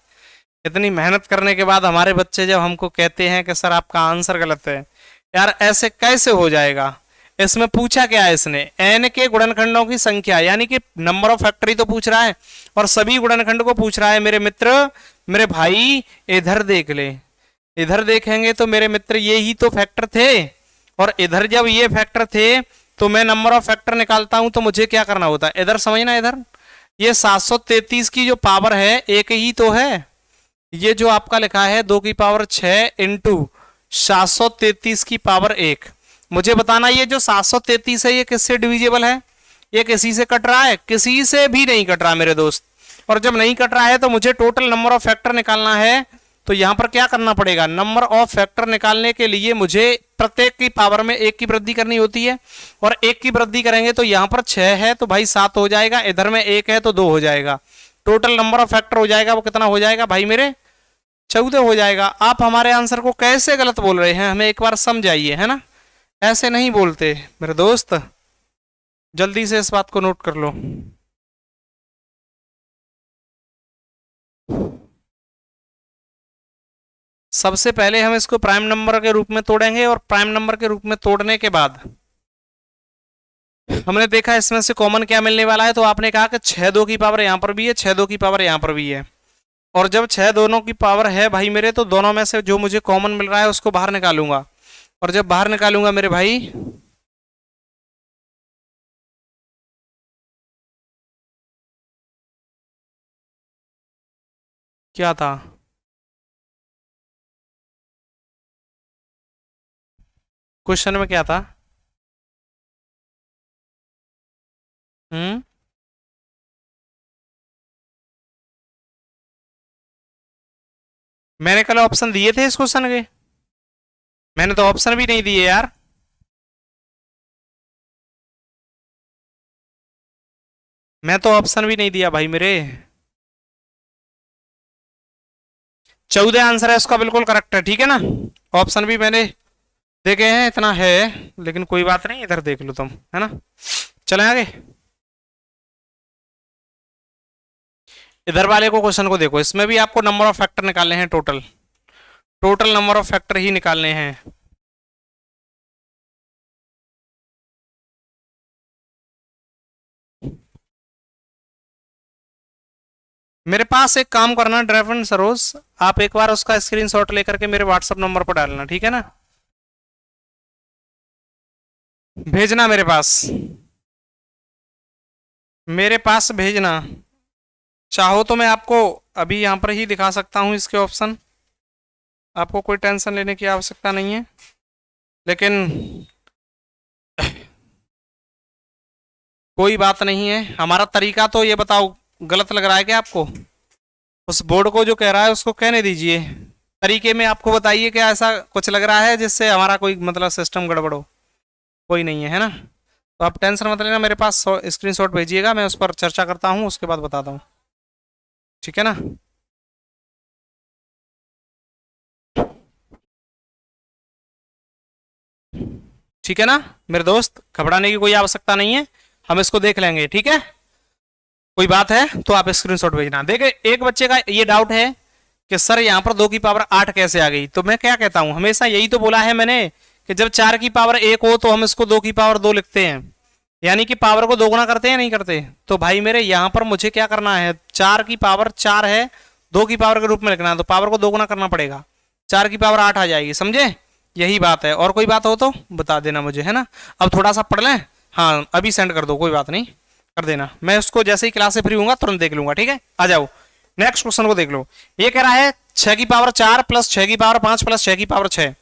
Speaker 1: इतनी मेहनत करने के बाद हमारे बच्चे जब हमको कहते हैं कि सर आपका आंसर गलत है, यार ऐसे कैसे हो जाएगा। इसमें पूछा क्या है इसने, एन के गुणनखंडों की संख्या यानी कि नंबर ऑफ फैक्टर ही तो पूछ रहा है और सभी गुणनखंड को पूछ रहा है। मेरे मित्र मेरे भाई इधर देख ले, इधर देखेंगे तो मेरे मित्र ये ही तो फैक्टर थे, और इधर जब ये फैक्टर थे तो मैं नंबर ऑफ फैक्टर निकालता हूं तो मुझे क्या करना होता है, इधर समझना, इधर ये 733 की जो पावर है एक ही तो है, ये जो आपका लिखा है 2 की पावर 6 इंटू 733 की पावर 1। मुझे बताना ये जो 733 है ये किससे डिविजिबल है, ये किसी से कट रहा है, किसी से भी नहीं कट रहा मेरे दोस्त। और जब नहीं कट रहा है तो मुझे टोटल नंबर ऑफ फैक्टर निकालना है, तो यहां पर क्या करना पड़ेगा, नंबर ऑफ फैक्टर निकालने के लिए मुझे प्रत्येक की पावर में 1 की वृद्धि करनी होती है, और 1 की वृद्धि करेंगे तो यहां पर 6 है तो भाई 7 हो जाएगा, इधर में 1 है तो 2 हो जाएगा, टोटल नंबर ऑफ फैक्टर हो जाएगा वो कितना हो जाएगा भाई मेरे 14 हो जाएगा। आप हमारे आंसर को कैसे गलत बोल रहे हैं, हमें एक बार समझाइए, है ना, ऐसे नहीं बोलते मेरे दोस्त, जल्दी से इस बात को नोट कर लो। सबसे पहले हम इसको प्राइम नंबर के रूप में तोड़ेंगे, और प्राइम नंबर के रूप में तोड़ने के बाद हमने देखा इसमें से कॉमन क्या मिलने वाला है, तो आपने कहा कि 6 2 की पावर यहां पर भी है, 6 2 की पावर यहां पर भी है, और जब 6 दोनों की पावर है भाई मेरे, तो दोनों में से जो मुझे कॉमन मिल रहा है उसको बाहर निकालूंगा, और जब बाहर निकालूंगा मेरे भाई क्या था, क्वेश्चन में क्या था, हम्म, मैंने कल ऑप्शन दिए थे इस क्वेश्चन के, मैंने तो ऑप्शन भी नहीं दिए यार। मैं तो ऑप्शन भी नहीं दिया भाई मेरे। 14 आंसर है इसका, बिल्कुल करेक्ट है, ठीक है ना, ऑप्शन भी मैंने देखे हैं, इतना है, लेकिन कोई बात नहीं, इधर देख लो तुम, है ना। चले आगे, इधर वाले को क्वेश्चन को देखो, इसमें भी आपको नंबर ऑफ फैक्टर निकालने हैं, total total number of factor ही निकालने हैं। मेरे पास एक काम करना ड्राइवन सरोज, आप एक बार उसका स्क्रीनशॉट लेकर के मेरे व्हाट्सएप नंबर पर डालना, ठीक है ना, भेजना मेरे पास भेजना। चाहो तो मैं आपको अभी यहां पर ही दिखा सकता हूं इसके ऑप्शन, आपको कोई टेंशन लेने की आवश्यकता नहीं है, लेकिन कोई बात नहीं है। हमारा तरीका तो ये बताओ गलत लग रहा है क्या आपको, उस बोर्ड को जो कह रहा है उसको कहने दीजिए, तरीके में आपको बताइए क्या ऐसा कुछ लग रहा है जिससे हमारा कोई मतलब सिस्टम गड़बड़ हो, कोई नहीं है, है ना। तो आप टेंशन मत लेना, मेरे पास स्क्रीनशॉट भेजिएगा, मैं उस पर चर्चा करता हूँ, उसके बाद बताता हूँ, ठीक है ना। ठीक है ना मेरे दोस्त, घबराने की कोई आवश्यकता नहीं है, हम इसको देख लेंगे, ठीक है। कोई बात है तो आप स्क्रीनशॉट भेजना। देखिए एक बच्चे का ये डाउट है कि सर यहाँ पर 2 की पावर 8 कैसे आ गई, तो मैं क्या कहता हूं, हमेशा यही तो बोला है मैंने कि जब 4 की पावर 1 हो तो हम इसको 2 की पावर 2 लिखते हैं, यानी कि पावर को दोगुना करते हैं नहीं करते। तो भाई मेरे यहाँ पर मुझे क्या करना है, 4 की पावर 4 है, 2 की पावर के रूप में लिखना है, तो पावर को दोगुना करना पड़ेगा, 4 की पावर 8 आ जाएगी, समझे, यही बात है। और कोई बात हो तो बता देना मुझे, है ना। अब थोड़ा सा पढ़ लें, हाँ अभी सेंड कर दो, कोई बात नहीं, कर देना, मैं उसको जैसे ही क्लास से फ्री हूँ तुरंत देख लूंगा, ठीक है। आ जाओ नेक्स्ट क्वेश्चन को देख लो। ये कह रहा है 6 की पावर 4 प्लस 6 की पावर 5 प्लस 6 की पावर 6,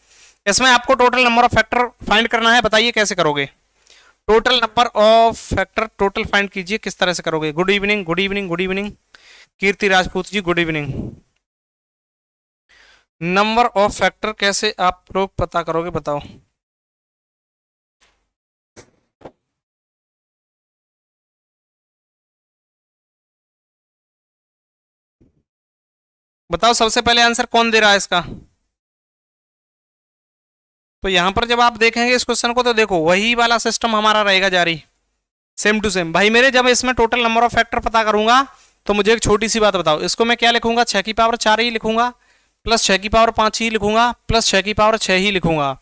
Speaker 1: इसमें आपको total number of factor find करना है, बताइए कैसे करोगे। Total number of factor total find कीजिए, किस तरह से करोगे। Good evening good evening good evening Kirti Rajput ji, good evening. Number of factor कैसे आप लोग पता करोगे, बताओ। बताओ सबसे पहले आंसर कौन दे रहा है इसका। तो यहां पर जब आप देखेंगे इस क्वेश्चन को तो देखो वही वाला सिस्टम हमारा रहेगा जारी, सेम टू सेम। भाई मेरे जब इसमें टोटल नंबर ऑफ फैक्टर पता करूंगा तो मुझे एक छोटी सी बात बताओ, इसको मैं क्या लिखूंगा, 6 की पावर 4 ही लिखूंगा, प्लस 6 की पावर 5 ही लिखूंगा, प्लस 6 की पावर 6 ही लिखूंगा।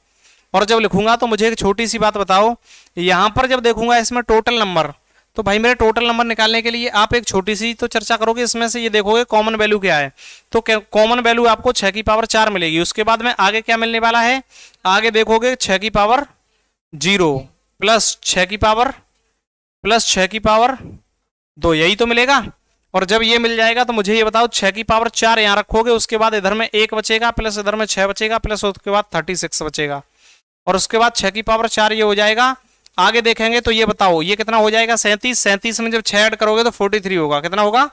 Speaker 1: और जब लिखूंगा तो मुझे एक छोटी सी बात बताओ, यहां पर जब देखूंगा इसमें टोटल नंबर, तो भाई मेरे टोटल नंबर निकालने के लिए आप एक छोटी सी तो चर्चा करोगे, इसमें से ये देखोगे कॉमन वैल्यू क्या है। तो कॉमन वैल्यू आपको 6 की पावर 4 मिलेगी, उसके बाद में आगे क्या मिलने वाला है, आगे देखोगे 6 की पावर 0, प्लस 6 की पावर प्लस 6 की पावर 2, यही तो मिलेगा। और जब ये मिल जाएगा तो मुझे ये बताओ 6 की पावर 4 यहाँ रखोगे, उसके बाद इधर में 1 बचेगा, प्लस इधर में 6 बचेगा, प्लस उसके बाद 36 बचेगा, और उसके बाद 6 की पावर 4 ये हो जाएगा। आगे देखेंगे तो ये बताओ ये कितना हो जाएगा, 37। 37 में जब 6 ऐड करोगे तो 43 होगा। कितना होगा?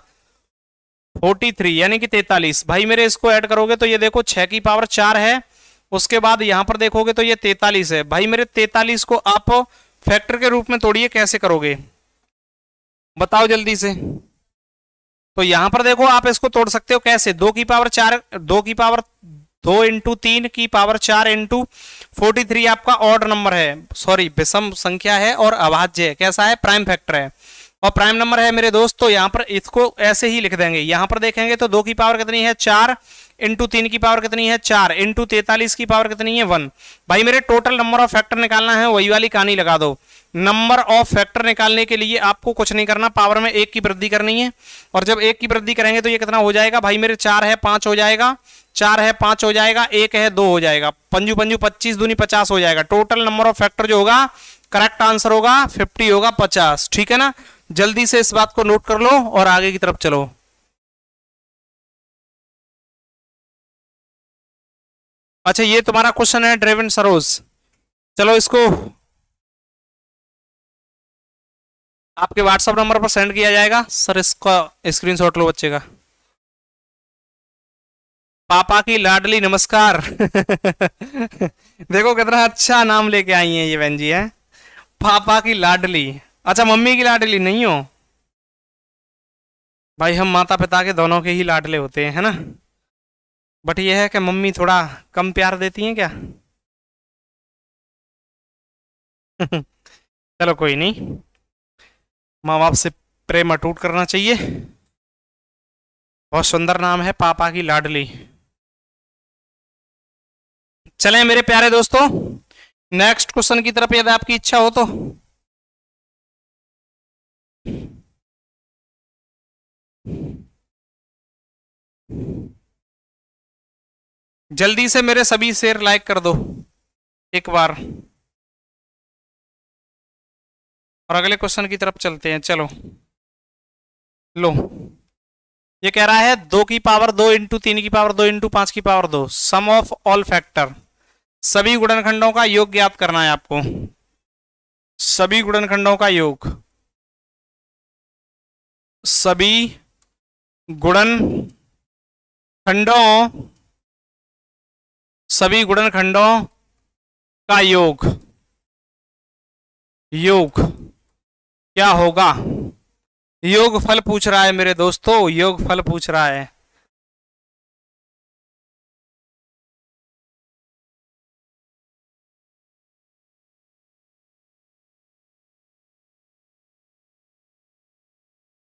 Speaker 1: 43, यानी कि 43। भाई मेरे इसको ऐड करोगे तो ये देखो 6 की पावर 4 है, उसके बाद यहां पर देखोगे तो ये 43 है। भाई मेरे 43 को आप फैक्टर के रूप में तोड़िए, कैसे करोगे बताओ जल्दी से। तो यहां पर देखो आप इसको तोड़ सकते हो कैसे, 2 की पावर 4, 2 की पावर 2 इंटू 3 की पावर 4 इंटू 43 आपका ऑड नंबर है, सॉरी विषम संख्या है और अभाज्य है। कैसा है? प्राइम फैक्टर है और प्राइम नंबर है मेरे दोस्त। तो यहाँ पर इसको ऐसे ही लिख देंगे। यहाँ पर देखेंगे तो 2 की पावर कितनी है? 4 इंटू 3 की पावर कितनी है? 4 इंटू 43 की पावर कितनी है? 1। भाई मेरे टोटल नंबर ऑफ फैक्टर निकालना है, वही वाली कहानी लगा दो। नंबर ऑफ फैक्टर निकालने के लिए आपको कुछ नहीं करना, पावर में 1 की वृद्धि करनी है, और जब 1 की वृद्धि करेंगे तो ये कितना हो जाएगा? भाई मेरे 4 है 5 हो जाएगा, 4 है 5 हो जाएगा, 1 है 2 हो जाएगा, पंजू पंजू 25 दूनी 50 हो जाएगा। टोटल नंबर ऑफ फैक्टर जो होगा करेक्ट आंसर होगा 50 होगा, 50। ठीक है ना? जल्दी से इस बात को नोट कर लो और आगे की तरफ चलो। अच्छा ये तुम्हारा क्वेश्चन है ड्रेवन सरोज, चलो इसको आपके व्हाट्सएप नंबर पर सेंड किया जाएगा। सर इसका स्क्रीनशॉट लो बच्चे का। पापा की लाडली नमस्कार। देखो कितना अच्छा नाम लेके आई है ये बहन जी है, पापा की लाडली। अच्छा मम्मी की लाडली नहीं हो? भाई हम माता पिता के दोनों के ही लाडले होते हैं, है ना, बट ये है कि मम्मी थोड़ा कम प्यार देती हैं क्या। चलो कोई नहीं, माँ बाप से प्रेम अटूट करना चाहिए। बहुत सुंदर नाम है, पापा की लाडली। चलें मेरे प्यारे दोस्तों नेक्स्ट क्वेश्चन की तरफ, यदि आपकी इच्छा हो तो। जल्दी से मेरे सभी शेयर लाइक कर दो एक बार, और अगले क्वेश्चन की तरफ चलते हैं। चलो लो, ये कह रहा है 2 की पावर 2 इंटू 3 की पावर 2 इंटू 5 की power 2, sum of all factor, सभी गुणनखंडों का योग ज्ञात करना है आपको। सभी गुणनखंडों का योग, सभी गुणनखंडों, सभी गुणनखंडों का योग, योग क्या होगा? योग फल पूछ रहा है मेरे दोस्तों, योग फल पूछ रहा है।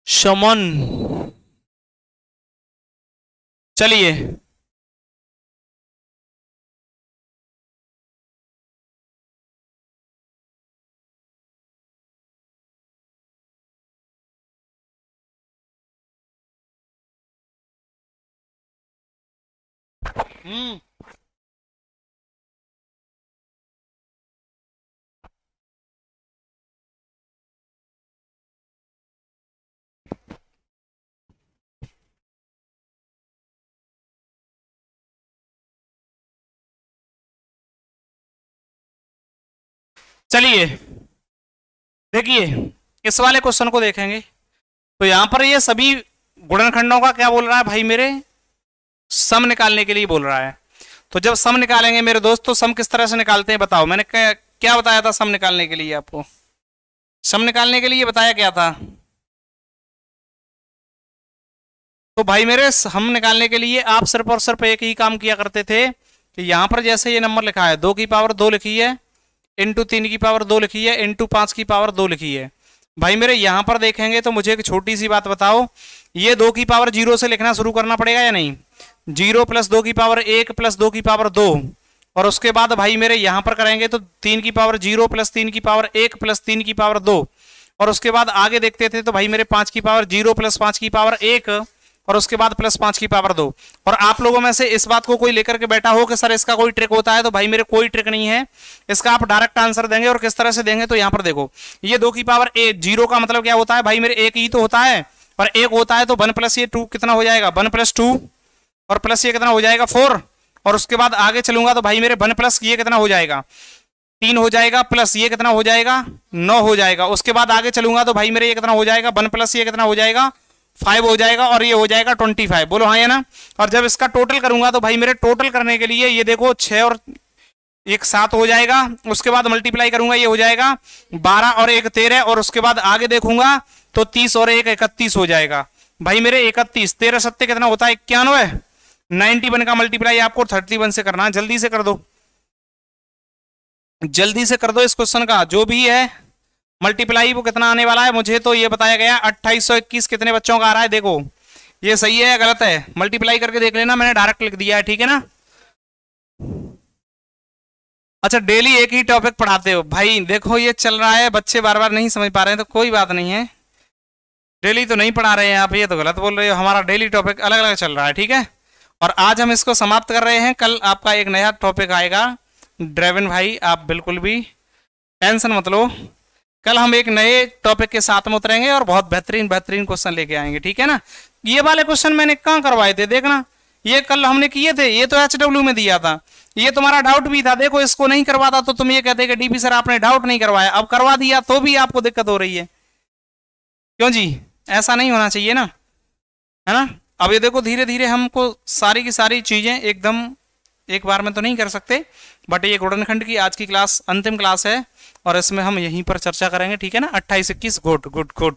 Speaker 1: शमन, चलिए चलिए देखिए इस वाले क्वेश्चन को देखेंगे तो यहां पर ये सभी गुणनखंडों का क्या बोल रहा है भाई मेरे? सम निकालने के लिए बोल रहा है। तो जब सम निकालेंगे मेरे दोस्त तो सम किस तरह से निकालते हैं बताओ। मैंने क्या बताया था सम निकालने के लिए आपको? सम निकालने के लिए बताया क्या था? तो भाई मेरे हम निकालने के लिए आप सिर्फ और सिर्फ एक ही काम किया करते थे कि यहां पर जैसे ये नंबर लिखा है 2 की पावर 2 लिखी है, इंटू 3 की पावर 2 लिखी है, इंटू 5 की पावर 2 लिखी है। भाई मेरे यहां पर देखेंगे तो मुझे एक छोटी सी बात बताओ, ये 2 की पावर 0 से लिखना शुरू करना पड़ेगा या नहीं? 0 प्लस 2 की पावर 1 प्लस 2 की पावर 2, और उसके बाद भाई मेरे यहां पर करेंगे तो 3 की पावर 0 प्लस 3 की पावर 1 प्लस 3 की पावर 2, और उसके बाद आगे देखते थे तो भाई मेरे 5 की पावर 0 प्लस 5 की पावर 1 और उसके बाद प्लस 5 की पावर 2। और आप लोगों में से इस बात को कोई लेकर के बैठा हो कि सर इसका कोई ट्रिक होता है, तो भाई मेरे कोई ट्रिक नहीं है, इसका आप डायरेक्ट आंसर देंगे। और किस तरह से देंगे, तो यहां पर देखो, ये 2 की पावर 0 का मतलब क्या होता है भाई मेरे, एक ही तो होता है, और एक होता है तो 1 प्लस ये 2 कितना हो जाएगा, 1 प्लस 2, और प्लस ये कितना हो जाएगा 4, और उसके बाद आगे चलूंगा तो भाई मेरे 1 प्लस ये कितना हो जाएगा 3 हो जाएगा, प्लस ये कितना हो जाएगा 9 हो जाएगा। उसके बाद आगे चलूंगा तो भाई मेरे ये कितना हो जाएगा 1 प्लस ये कितना हो जाएगा 5 हो जाएगा, और ये हो जाएगा 25। बोलो हाँ या ना। और जब इसका टोटल करूंगा तो भाई मेरे टोटल करने के लिए ये देखो 6 और 1 7 हो जाएगा। उसके बाद मल्टीप्लाई करूंगा, ये हो जाएगा 12 और 1 13, और उसके बाद आगे देखूंगा तो 30 और 1 31 हो जाएगा। भाई मेरे 31, 13 7 कितना होता है 91। 91 का मल्टीप्लाई आपको 31 से करना है। जल्दी से कर दो, जल्दी से कर दो इस क्वेश्चन का जो भी है मल्टीप्लाई, वो कितना आने वाला है मुझे तो ये बताया गया 2821 कितने बच्चों का आ रहा है। देखो ये सही है या गलत है, मल्टीप्लाई करके देख लेना, मैंने डायरेक्ट लिख दिया है, ठीक है ना। अच्छा डेली एक ही टॉपिक पढ़ाते हो भाई, देखो ये चल रहा है, बच्चे बार बार नहीं समझ पा रहे हैं तो कोई बात नहीं है, डेली तो नहीं पढ़ा रहे हैं आप, ये तो गलत बोल रहे हो, हमारा डेली टॉपिक अलग अलग चल रहा है, ठीक है। और आज हम इसको समाप्त कर रहे हैं, कल आपका एक नया टॉपिक आएगा। ड्रेवन भाई आप बिल्कुल भी टेंशन मत लो, कल हम एक नए टॉपिक के साथ में उतरेंगे और बहुत बेहतरीन बेहतरीन क्वेश्चन लेके आएंगे, ठीक है ना। ये वाले क्वेश्चन मैंने कहाँ करवाए थे, देखना ये कल हमने किए थे, ये तो HW में दिया था, ये तुम्हारा डाउट भी था। देखो इसको नहीं करवाता तो तुम ये कहते कि DP सर आपने डाउट नहीं करवाया, अब करवा दिया तो भी आपको दिक्कत हो रही है, क्यों जी, ऐसा नहीं होना चाहिए ना, है ना। अब ये देखो धीरे धीरे हमको सारी की सारी चीजें एकदम एक बार में तो नहीं कर सकते, बट ये गुणनखंड की आज की क्लास अंतिम क्लास है और इसमें हम यहीं पर चर्चा करेंगे, ठीक है ना। 28 21 गुड गुड गुड,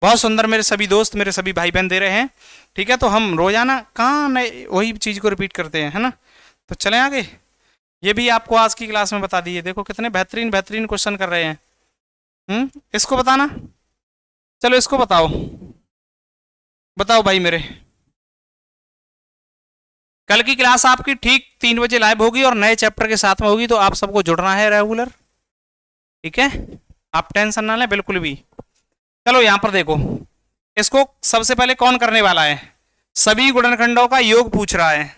Speaker 1: बहुत सुंदर, मेरे सभी दोस्त मेरे सभी भाई बहन दे रहे हैं, ठीक है। तो हम रोजाना कहाँ नए वही चीज को रिपीट करते हैं, है ना। तो चलें आगे, ये भी आपको आज की क्लास में बता दिए, देखो कितने बेहतरीन बेहतरीन क्वेश्चन कर रहे हैं। इसको बताना, चलो इसको बताओ, बताओ भाई मेरे, कल की क्लास आपकी ठीक 3 बजे लाइव होगी और नए चैप्टर के साथ में होगी, तो आप सबको जुड़ना है रेगुलर, ठीक है, आप टेंशन ना लें बिल्कुल भी। चलो यहां पर देखो, इसको सबसे पहले कौन करने वाला है, सभी गुणनखंडों का योग पूछ रहा है,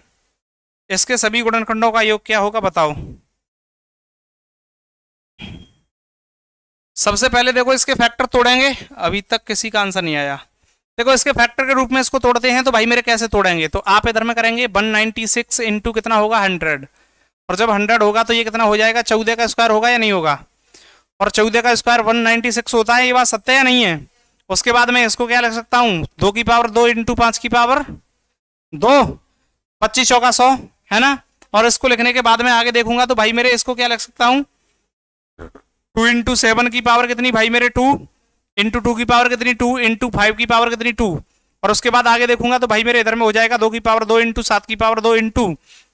Speaker 1: इसके सभी गुणनखंडों का योग क्या होगा बताओ। सबसे पहले देखो इसके फैक्टर तोड़ेंगे, अभी तक किसी का आंसर नहीं आया। देखो इसके फैक्टर के रूप में इसको तोड़ते हैं, तो भाई मेरे कैसे तोड़ेंगे, तो आप इधर में करेंगे 196 इंटू कितना होगा 100, और जब 100 होगा तो ये कितना हो जाएगा 14 का स्क्वायर होगा या नहीं होगा, और 14 का स्क्वायर 196 होता है, ये बात सत्य या नहीं है। उसके बाद में इसको क्या लिख सकता हूँ 2 की पावर 2 इंटू 5 की पावर 2, 25 चौका 100, है ना। और इसको लिखने के बाद में आगे देखूंगा तो भाई मेरे इसको क्या लिख सकता हूँ 2 इंटू 7 की पावर कितनी भाई मेरे 2 इंटू 2 की पावर कितनी 2 इंटू 5 की पावर कितनी 2, और उसके बाद आगे देखूंगा तो भाई मेरे इधर में हो जाएगा 2 की पावर 2 इंटू 7 की पावर 2 इंटू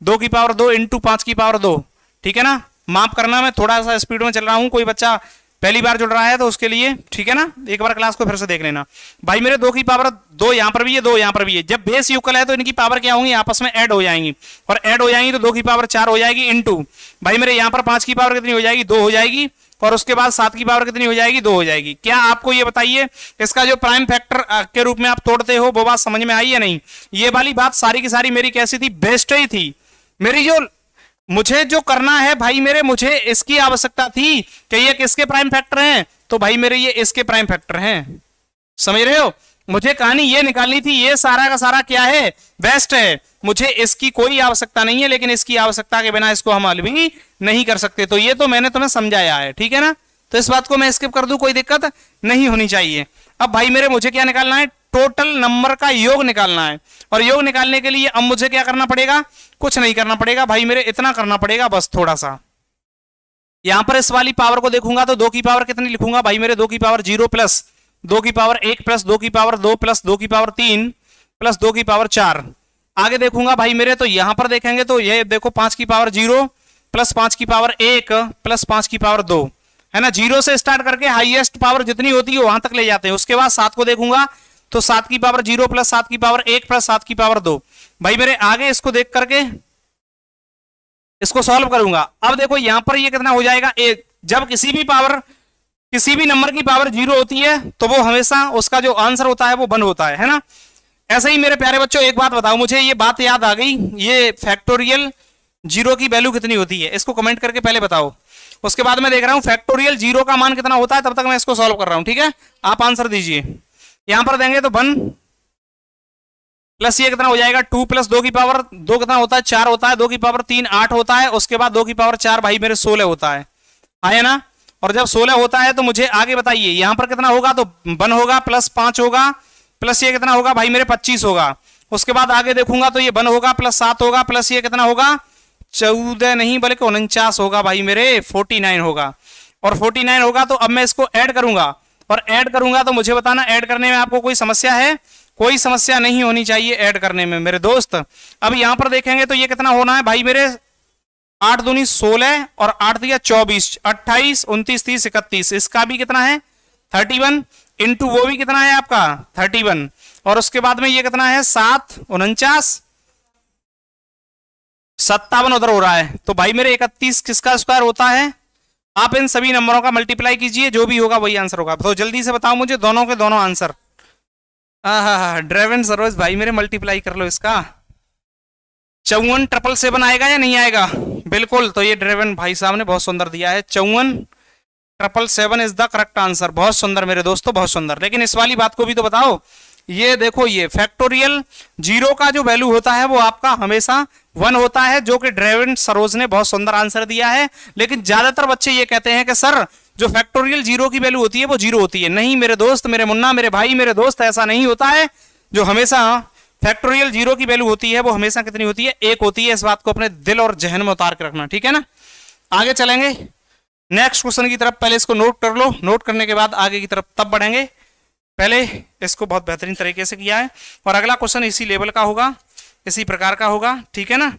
Speaker 1: 2 की पावर 2 इंटू 5 की पावर 2, ठीक है ना। माफ करना मैं थोड़ा सा स्पीड में चल रहा हूँ, कोई बच्चा पहली बार जुड़ रहा है तो उसके लिए, ठीक है ना, एक बार क्लास को फिर से देख लेना। भाई मेरे 2 की पावर 2 यहाँ पर भी है, 2 यहाँ पर भी है, जब बेस युगल है तो इनकी पावर क्या होंगी आपस में ऐड हो जाएंगी, और ऐड हो जाएंगी तो 2 की पावर 4 हो जाएगी इंटू भाई मेरे यहाँ पर 5 की पावर कितनी हो जाएगी 2 हो जाएगी, और उसके बाद 7 की पावर कितनी हो जाएगी 2 हो जाएगी। क्या आपको ये बताइए इसका जो प्राइम फैक्टर के रूप में आप तोड़ते हो वो बात समझ में आई या नहीं। ये वाली बात सारी की सारी मेरी कैसी थी, बेस्ट ही थी मेरी, जो मुझे जो करना है भाई मेरे, मुझे इसकी आवश्यकता थी कि ये किसके प्राइम फैक्टर हैं, तो भाई मेरे ये इसके प्राइम फैक्टर हैं, समझ रहे हो। मुझे कहानी ये निकालनी थी, ये सारा का सारा क्या है बेस्ट है, मुझे इसकी कोई आवश्यकता नहीं है, लेकिन इसकी आवश्यकता के बिना इसको हम हल भी नहीं कर सकते, तो ये तो मैंने तुम्हें समझाया है, ठीक है ना। तो इस बात को मैं स्किप कर दूं, कोई दिक्कत नहीं होनी चाहिए। अब भाई मेरे मुझे क्या निकालना है, टोटल नंबर का योग निकालना है, और योग निकालने के लिए अब मुझे क्या करना पड़ेगा, कुछ नहीं करना पड़ेगा भाई मेरे, इतना करना पड़ेगा बस थोड़ा सा। यहां पर इस वाली पावर को देखूंगा तो 2 की पावर कितनी लिखूंगा भाई मेरे, 2 की पावर 0 प्लस 2 की पावर 1 प्लस 2 की पावर 2 प्लस 2 की पावर 3 प्लस 2 की पावर 4। आगे देखूंगा भाई मेरे, तो यहां पर देखेंगे तो ये देखो 5 की पावर 0 प्लस 5 की पावर 1 प्लस 5 की पावर 2, है ना। 0 से स्टार्ट करके हाईएस्ट पावर जितनी होती है वहां तक ले जाते हैं। उसके बाद 7 को देखूंगा तो 7 की पावर 0 प्लस 7 की पावर 1 प्लस 7 की पावर 2। भाई मेरे आगे इसको देख करके इसको सॉल्व करूंगा। अब देखो यहां पर ये कितना हो जाएगा, जब किसी भी नंबर की पावर 0 होती है तो वो हमेशा उसका जो आंसर होता है वो 1 होता है ना। ऐसे ही मेरे प्यारे बच्चों एक बात बताओ मुझे, ये बात याद आ गई, ये फैक्टोरियल जीरो की वैल्यू कितनी होती है, इसको कमेंट करके पहले बताओ। उसके बाद मैं देख रहा हूं फैक्टोरियल जीरो का मान कितना होता है, तब तक मैं इसको सॉल्व कर रहा हूं, ठीक है। आप आंसर दीजिए। यहां पर देंगे तो 1 प्लस ये कितना हो जाएगा 2 प्लस 2 की पावर 2 कितना होता है 4 होता है, 2 की पावर 3 8 होता है, उसके बाद 2 की पावर 4 भाई मेरे 16 होता है, आया ना। और जब 16 होता है तो मुझे आगे बताइए यहां पर कितना होगा, तो 1 होगा प्लस 5 होगा प्लस ये कितना होगा भाई मेरे 25 होगा। उसके बाद आगे देखूंगा तो ये 1 होगा प्लस 7 होगा प्लस ये कितना होगा 14 नहीं बल्कि 49 होगा भाई मेरे 49 होगा। और 49 होगा तो अब मैं इसको ऐड करूंगा, और ऐड करूंगा तो मुझे बताना ऐड करने में आपको कोई समस्या है, कोई समस्या नहीं होनी चाहिए ऐड करने में मेरे दोस्त। अब यहां पर देखेंगे तो ये कितना होना है भाई मेरे 8 दूनी 16 और 8 दिया 24 28 29 30 31, इसका भी कितना है 31 इंटू वो भी कितना है आपका 31, और उसके बाद में ये कितना है 7 49 57 उधर हो रहा है, तो भाई मेरे 31 किसका स्क्वायर होता है। आप इन सभी नंबरों का मल्टीप्लाई कीजिए, जो भी होगा वही आंसर होगा। तो जल्दी से बताओ मुझे दोनों के दोनों आंसर। ड्रेवन सरोज भाई मेरे मल्टीप्लाई कर लो इसका। 54 777 आएगा या नहीं आएगा, बिल्कुल। तो ये ड्रेवन भाई साहब ने बहुत सुंदर दिया है, 54 777 इज द करेक्ट आंसर। बहुत सुंदर मेरे दोस्तों बहुत सुंदर। लेकिन इस वाली बात को भी तो बताओ, ये देखो ये फैक्टोरियल जीरो का जो वैल्यू होता है वो आपका हमेशा 1 होता है, जो कि ड्रेवन सरोज ने बहुत सुंदर आंसर दिया है। लेकिन ज्यादातर बच्चे ये कहते हैं कि सर जो फैक्टोरियल जीरो की वैल्यू होती है वो जीरो होती है। नहीं मेरे दोस्त, मेरे मुन्ना, मेरे भाई, मेरे दोस्त, ऐसा नहीं होता है। जो हमेशा फैक्टोरियल जीरो की वैल्यू होती है वो हमेशा कितनी होती है 1 होती है। इस बात को अपने दिल और जहन में उतार के रखना, ठीक है ना। आगे चलेंगे नेक्स्ट क्वेश्चन की तरफ, पहले इसको नोट कर लो, नोट करने के बाद आगे की तरफ तब बढ़ेंगे। पहले इसको बहुत बेहतरीन तरीके से किया है, और अगला क्वेश्चन इसी लेवल का होगा, इसी प्रकार का होगा, ठीक है ना।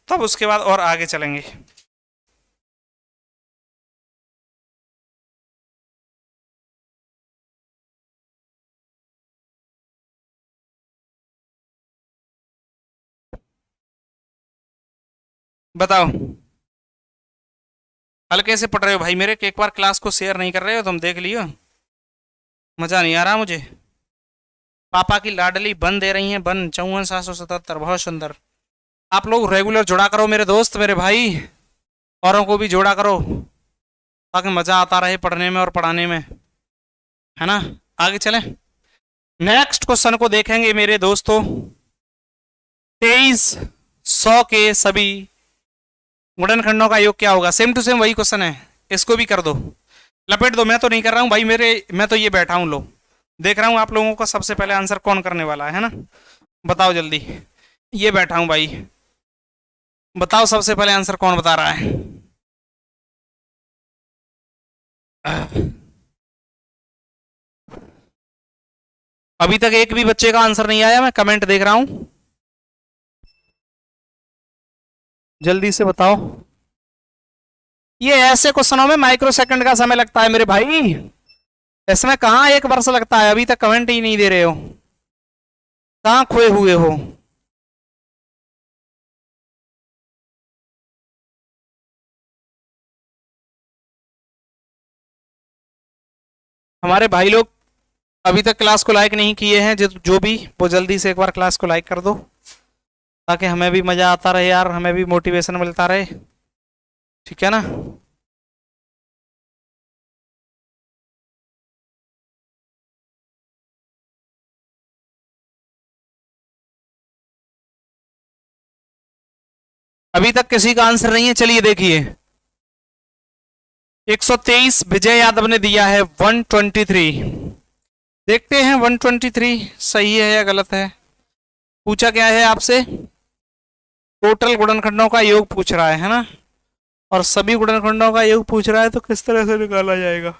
Speaker 1: तब उसके बाद और आगे चलेंगे। बताओ हल्के से पढ़ रहे हो भाई मेरे, एक बार क्लास को शेयर नहीं कर रहे हो तुम, देख लियो। मजा नहीं आ रहा मुझे। पापा की लाडली बन दे रही हैं, बन 54 777, बहुत सुंदर। आप लोग रेगुलर जोड़ा करो मेरे दोस्त मेरे भाई, औरों को भी जोड़ा करो ताकि मजा आता रहे पढ़ने में और पढ़ाने में, है ना। आगे चलें, नेक्स्ट क्वेश्चन को देखेंगे मेरे दोस्तों। 2300 के सभी गुणनखंडों का योग क्या होगा। सेम टू सेम वही क्वेश्चन है, इसको भी कर दो, लपेट दो। मैं तो नहीं कर रहा हूं भाई मेरे, मैं तो ये बैठा हूं, लो देख रहा हूं आप लोगों का सबसे पहले आंसर कौन करने वाला है ना। बताओ जल्दी, ये बैठा हूं भाई, बताओ सबसे पहले आंसर कौन बता रहा है। अभी तक एक भी बच्चे का आंसर नहीं आया, मैं कमेंट देख रहा हूं, जल्दी से बताओ। ये ऐसे क्वेश्चनों में माइक्रो सेकंड का समय लगता है मेरे भाई, इसमें कहां 1 वर्ष लगता है। अभी तक कमेंट ही नहीं दे रहे हो, कहां खोए हुए हो। हमारे भाई लोग अभी तक क्लास को लाइक नहीं किए हैं, जो भी वो जल्दी से एक बार क्लास को लाइक कर दो, ताकि हमें भी मजा आता रहे यार, हमें भी मोटिवेशन मिलता रहे, ठीक है ना। अभी तक किसी का आंसर नहीं है, चलिए देखिए 123 विजय यादव ने दिया है 123। देखते हैं 123 सही है या गलत है। पूछा क्या है आपसे, टोटल गुणनखंडों का योग पूछ रहा है ना, और सभी गुणनखंडों का योग पूछ रहा है, तो किस तरह से निकाला जाएगा।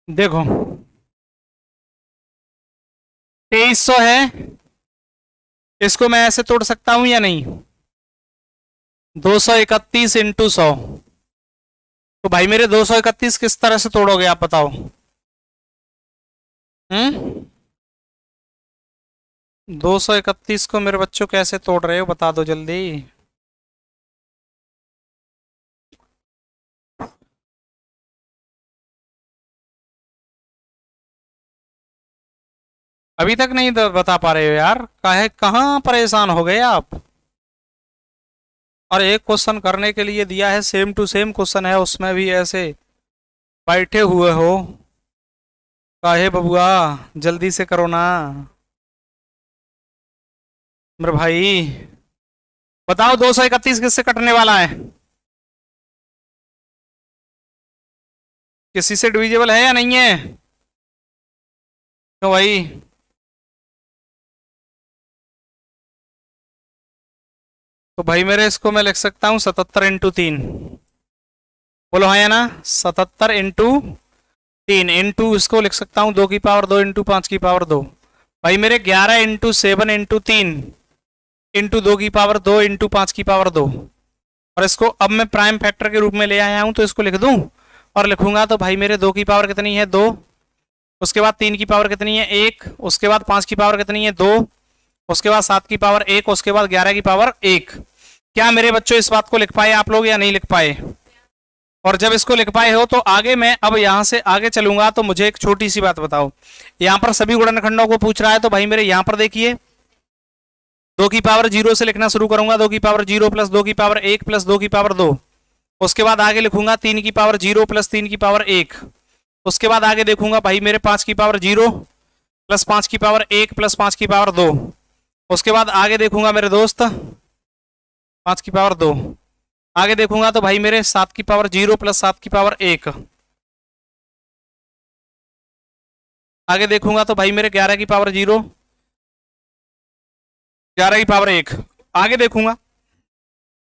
Speaker 1: देखो 2300 है, इसको मैं ऐसे तोड़ सकता हूं या नहीं, 231 इंटू 100। तो भाई मेरे 231 किस तरह से तोड़ोगे आप बताओ। 231 को मेरे बच्चों कैसे तोड़ रहे हो, बता दो जल्दी। अभी तक नहीं बता पा रहे हो यार, काहे कहाँ परेशान हो गए आप। और एक क्वेश्चन करने के लिए दिया है, सेम टू सेम क्वेश्चन है, उसमें भी ऐसे बैठे हुए हो। काहे बबुआ, जल्दी से करो ना मेरे भाई। बताओ 231 किससे कटने वाला है, किसी से डिविजिबल है या नहीं है? तो भाई तो भाई मेरे इसको मैं लिख सकता हूँ 77 × 3। बोलो हाँ या ना, 77 × 3 इंटू इसको लिख सकता हूँ 2 की पावर 2 इंटू 5 की पावर 2। भाई मेरे 11 × 7 × 3 इंटू 2 की पावर 2 इंटू 5 की पावर 2। और इसको अब मैं प्राइम फैक्टर के रूप में ले आया हूं, तो इसको लिख दूं और लिखूंगा तो भाई मेरे 2 की पावर कितनी है 2, उसके बाद 3 की पावर कितनी है 1, उसके बाद 5 की पावर कितनी है 2, उसके बाद 7 की पावर 1, उसके बाद 11 की पावर 1। क्या मेरे बच्चों इस बात को लिख पाए आप लोग या नहीं लिख पाए? और जब इसको लिख पाए हो तो आगे मैं अब यहां से आगे चलूंगा, तो मुझे एक छोटी सी बात बताओ। यहां पर सभी गुणनखंडों को पूछ रहा है, तो भाई मेरे यहां पर देखिए 2 की पावर 0 से लिखना शुरू करूंगा, 2 की पावर 0 प्लस 2 की पावर 1 प्लस 2 की पावर 2। उसके बाद आगे लिखूंगा 3 की पावर 0 प्लस 3 की पावर 1। उसके बाद आगे देखूंगा भाई मेरे 5 की पावर 0 प्लस 5 की पावर 1 प्लस 5 की पावर 2। उसके बाद आगे देखूंगा मेरे दोस्त 5 की पावर 2। आगे देखूंगा तो भाई मेरे 7 की पावर 0 प्लस 7 की पावर 1। आगे देखूंगा तो भाई मेरे 11 की पावर 0 11 की पावर 1। आगे देखूंगा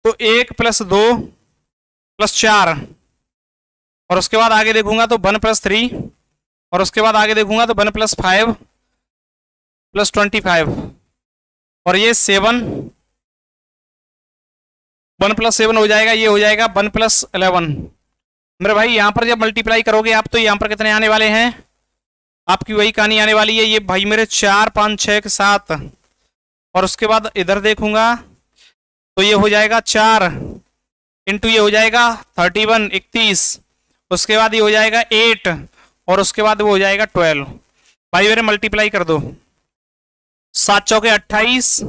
Speaker 1: तो 1 प्लस 2 प्लस 4। और उसके बाद आगे देखूंगा तो 1 प्लस 3। और उसके बाद आगे देखूंगा तो 1 प्लस 5 प्लस 25। और ये 7 1 प्लस 7 हो जाएगा, ये हो जाएगा 1 प्लस 11। मेरे भाई यहां पर जब मल्टीप्लाई करोगे आप तो यहां पर कितने आने वाले हैं, आपकी वही कहानी आने वाली है। ये भाई मेरे 4 5 6 7। और उसके बाद इधर देखूंगा तो ये हो जाएगा 4 इंटू ये हो जाएगा 31 31। उसके बाद ये हो जाएगा 8 और उसके बाद वो हो जाएगा 12। भाई मेरे मल्टीप्लाई कर दो, 7 चौके 28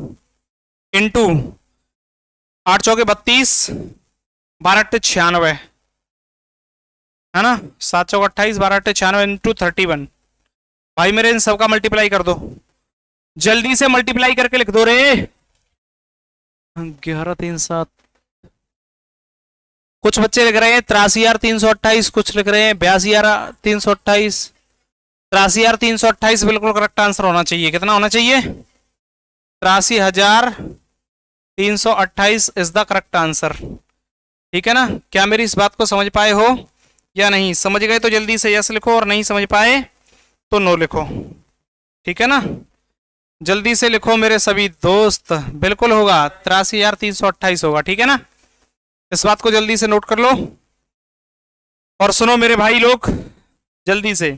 Speaker 1: इंटू 8 चौके 32 12 8 96 है ना, 7 चौके 28 12 8 96 इंटू 31। भाई मेरे इन सबका मल्टीप्लाई कर दो, जल्दी से मल्टीप्लाई करके लिख दो रे। 11 3 7। कुछ बच्चे लिख रहे हैं 83,328, कुछ लिख रहे हैं 82,328। 83,328 बिल्कुल करेक्ट आंसर होना चाहिए। कितना होना चाहिए? 83,328 इज द करेक्ट आंसर। ठीक है ना, क्या मेरी इस बात को समझ पाए हो या नहीं? समझ गए तो जल्दी से यस लिखो, और नहीं समझ पाए तो नो लिखो। ठीक है ना, जल्दी से लिखो मेरे सभी दोस्त। बिल्कुल होगा, 83,328 होगा। ठीक है ना, इस बात को जल्दी से नोट कर लो। और सुनो मेरे भाई लोग, जल्दी से,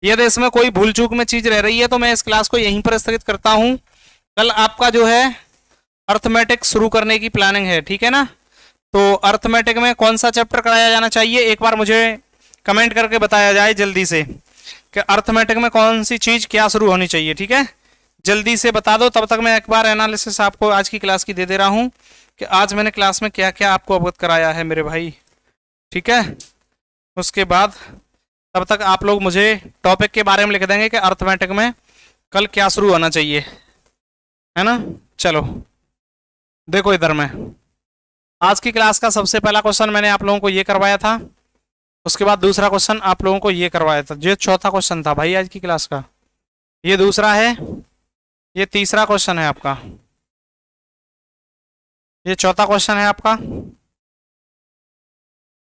Speaker 1: यदि इसमें कोई भूल चूक में चीज रह रही है तो मैं इस क्लास को यहीं पर स्थगित करता हूं। कल आपका जो है अर्थमेटिक शुरू करने की प्लानिंग है। ठीक है ना, तो अर्थमेटिक में कौन सा चैप्टर कराया जाना चाहिए, एक बार मुझे कमेंट करके बताया जाए जल्दी से कि अर्थमेटिक में कौन सी चीज क्या शुरू होनी चाहिए। ठीक है, जल्दी से बता दो। तब तक मैं एक बार एनालिसिस आपको आज की क्लास की दे दे रहा हूं कि आज मैंने क्लास में क्या क्या आपको अवगत कराया है मेरे भाई। ठीक है, उसके बाद तब तक आप लोग मुझे टॉपिक के बारे में लिख देंगे कि अर्थमेटिक में कल क्या शुरू होना चाहिए, है ना। चलो देखो इधर में, आज की क्लास का सबसे पहला क्वेश्चन मैंने आप लोगों को ये करवाया था, उसके बाद दूसरा क्वेश्चन आप लोगों को ये करवाया था। ये चौथा क्वेश्चन था भाई आज की क्लास का, ये दूसरा है, ये तीसरा क्वेश्चन है आपका, ये चौथा क्वेश्चन है आपका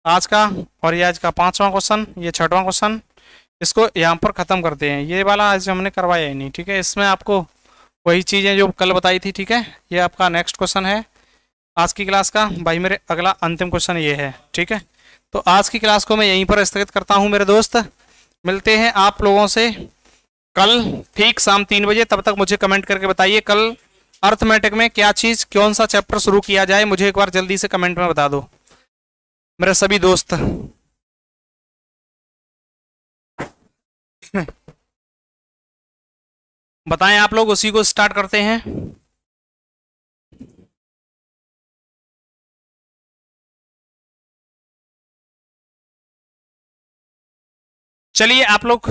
Speaker 1: आज का, और ये आज का पांचवा क्वेश्चन, ये छठवां क्वेश्चन। इसको यहाँ पर खत्म करते हैं, ये वाला आज हमने करवाया ही नहीं। ठीक है, इसमें आपको वही चीजें जो कल बताई थी। ठीक है, ये आपका नेक्स्ट क्वेश्चन है आज की क्लास का। भाई मेरे अगला अंतिम क्वेश्चन ये है। ठीक है, तो आज की क्लास को मैं यहीं पर स्थगित करता हूँ मेरे दोस्त। मिलते हैं आप लोगों से कल ठीक शाम 3 बजे। तब तक मुझे कमेंट करके बताइए कल अर्थमेटिक में क्या चीज, कौन सा चैप्टर शुरू किया जाए, मुझे एक बार जल्दी से कमेंट में बता दो मेरे सभी दोस्त। बताएं आप लोग, उसी को स्टार्ट करते हैं। चलिए आप लोग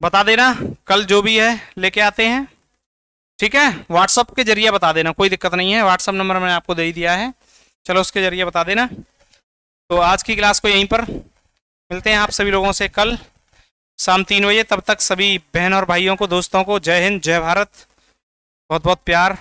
Speaker 1: बता देना, कल जो भी है लेके आते हैं, ठीक है। व्हाट्सअप के जरिए बता देना, कोई दिक्कत नहीं है, व्हाट्सअप नंबर मैंने आपको दे ही दिया है, चलो उसके जरिए बता देना। तो आज की क्लास को यहीं पर मिलते हैं आप सभी लोगों से कल शाम 3 बजे। तब तक सभी बहन और भाइयों को, दोस्तों को जय हिंद, जय भारत, बहुत बहुत प्यार।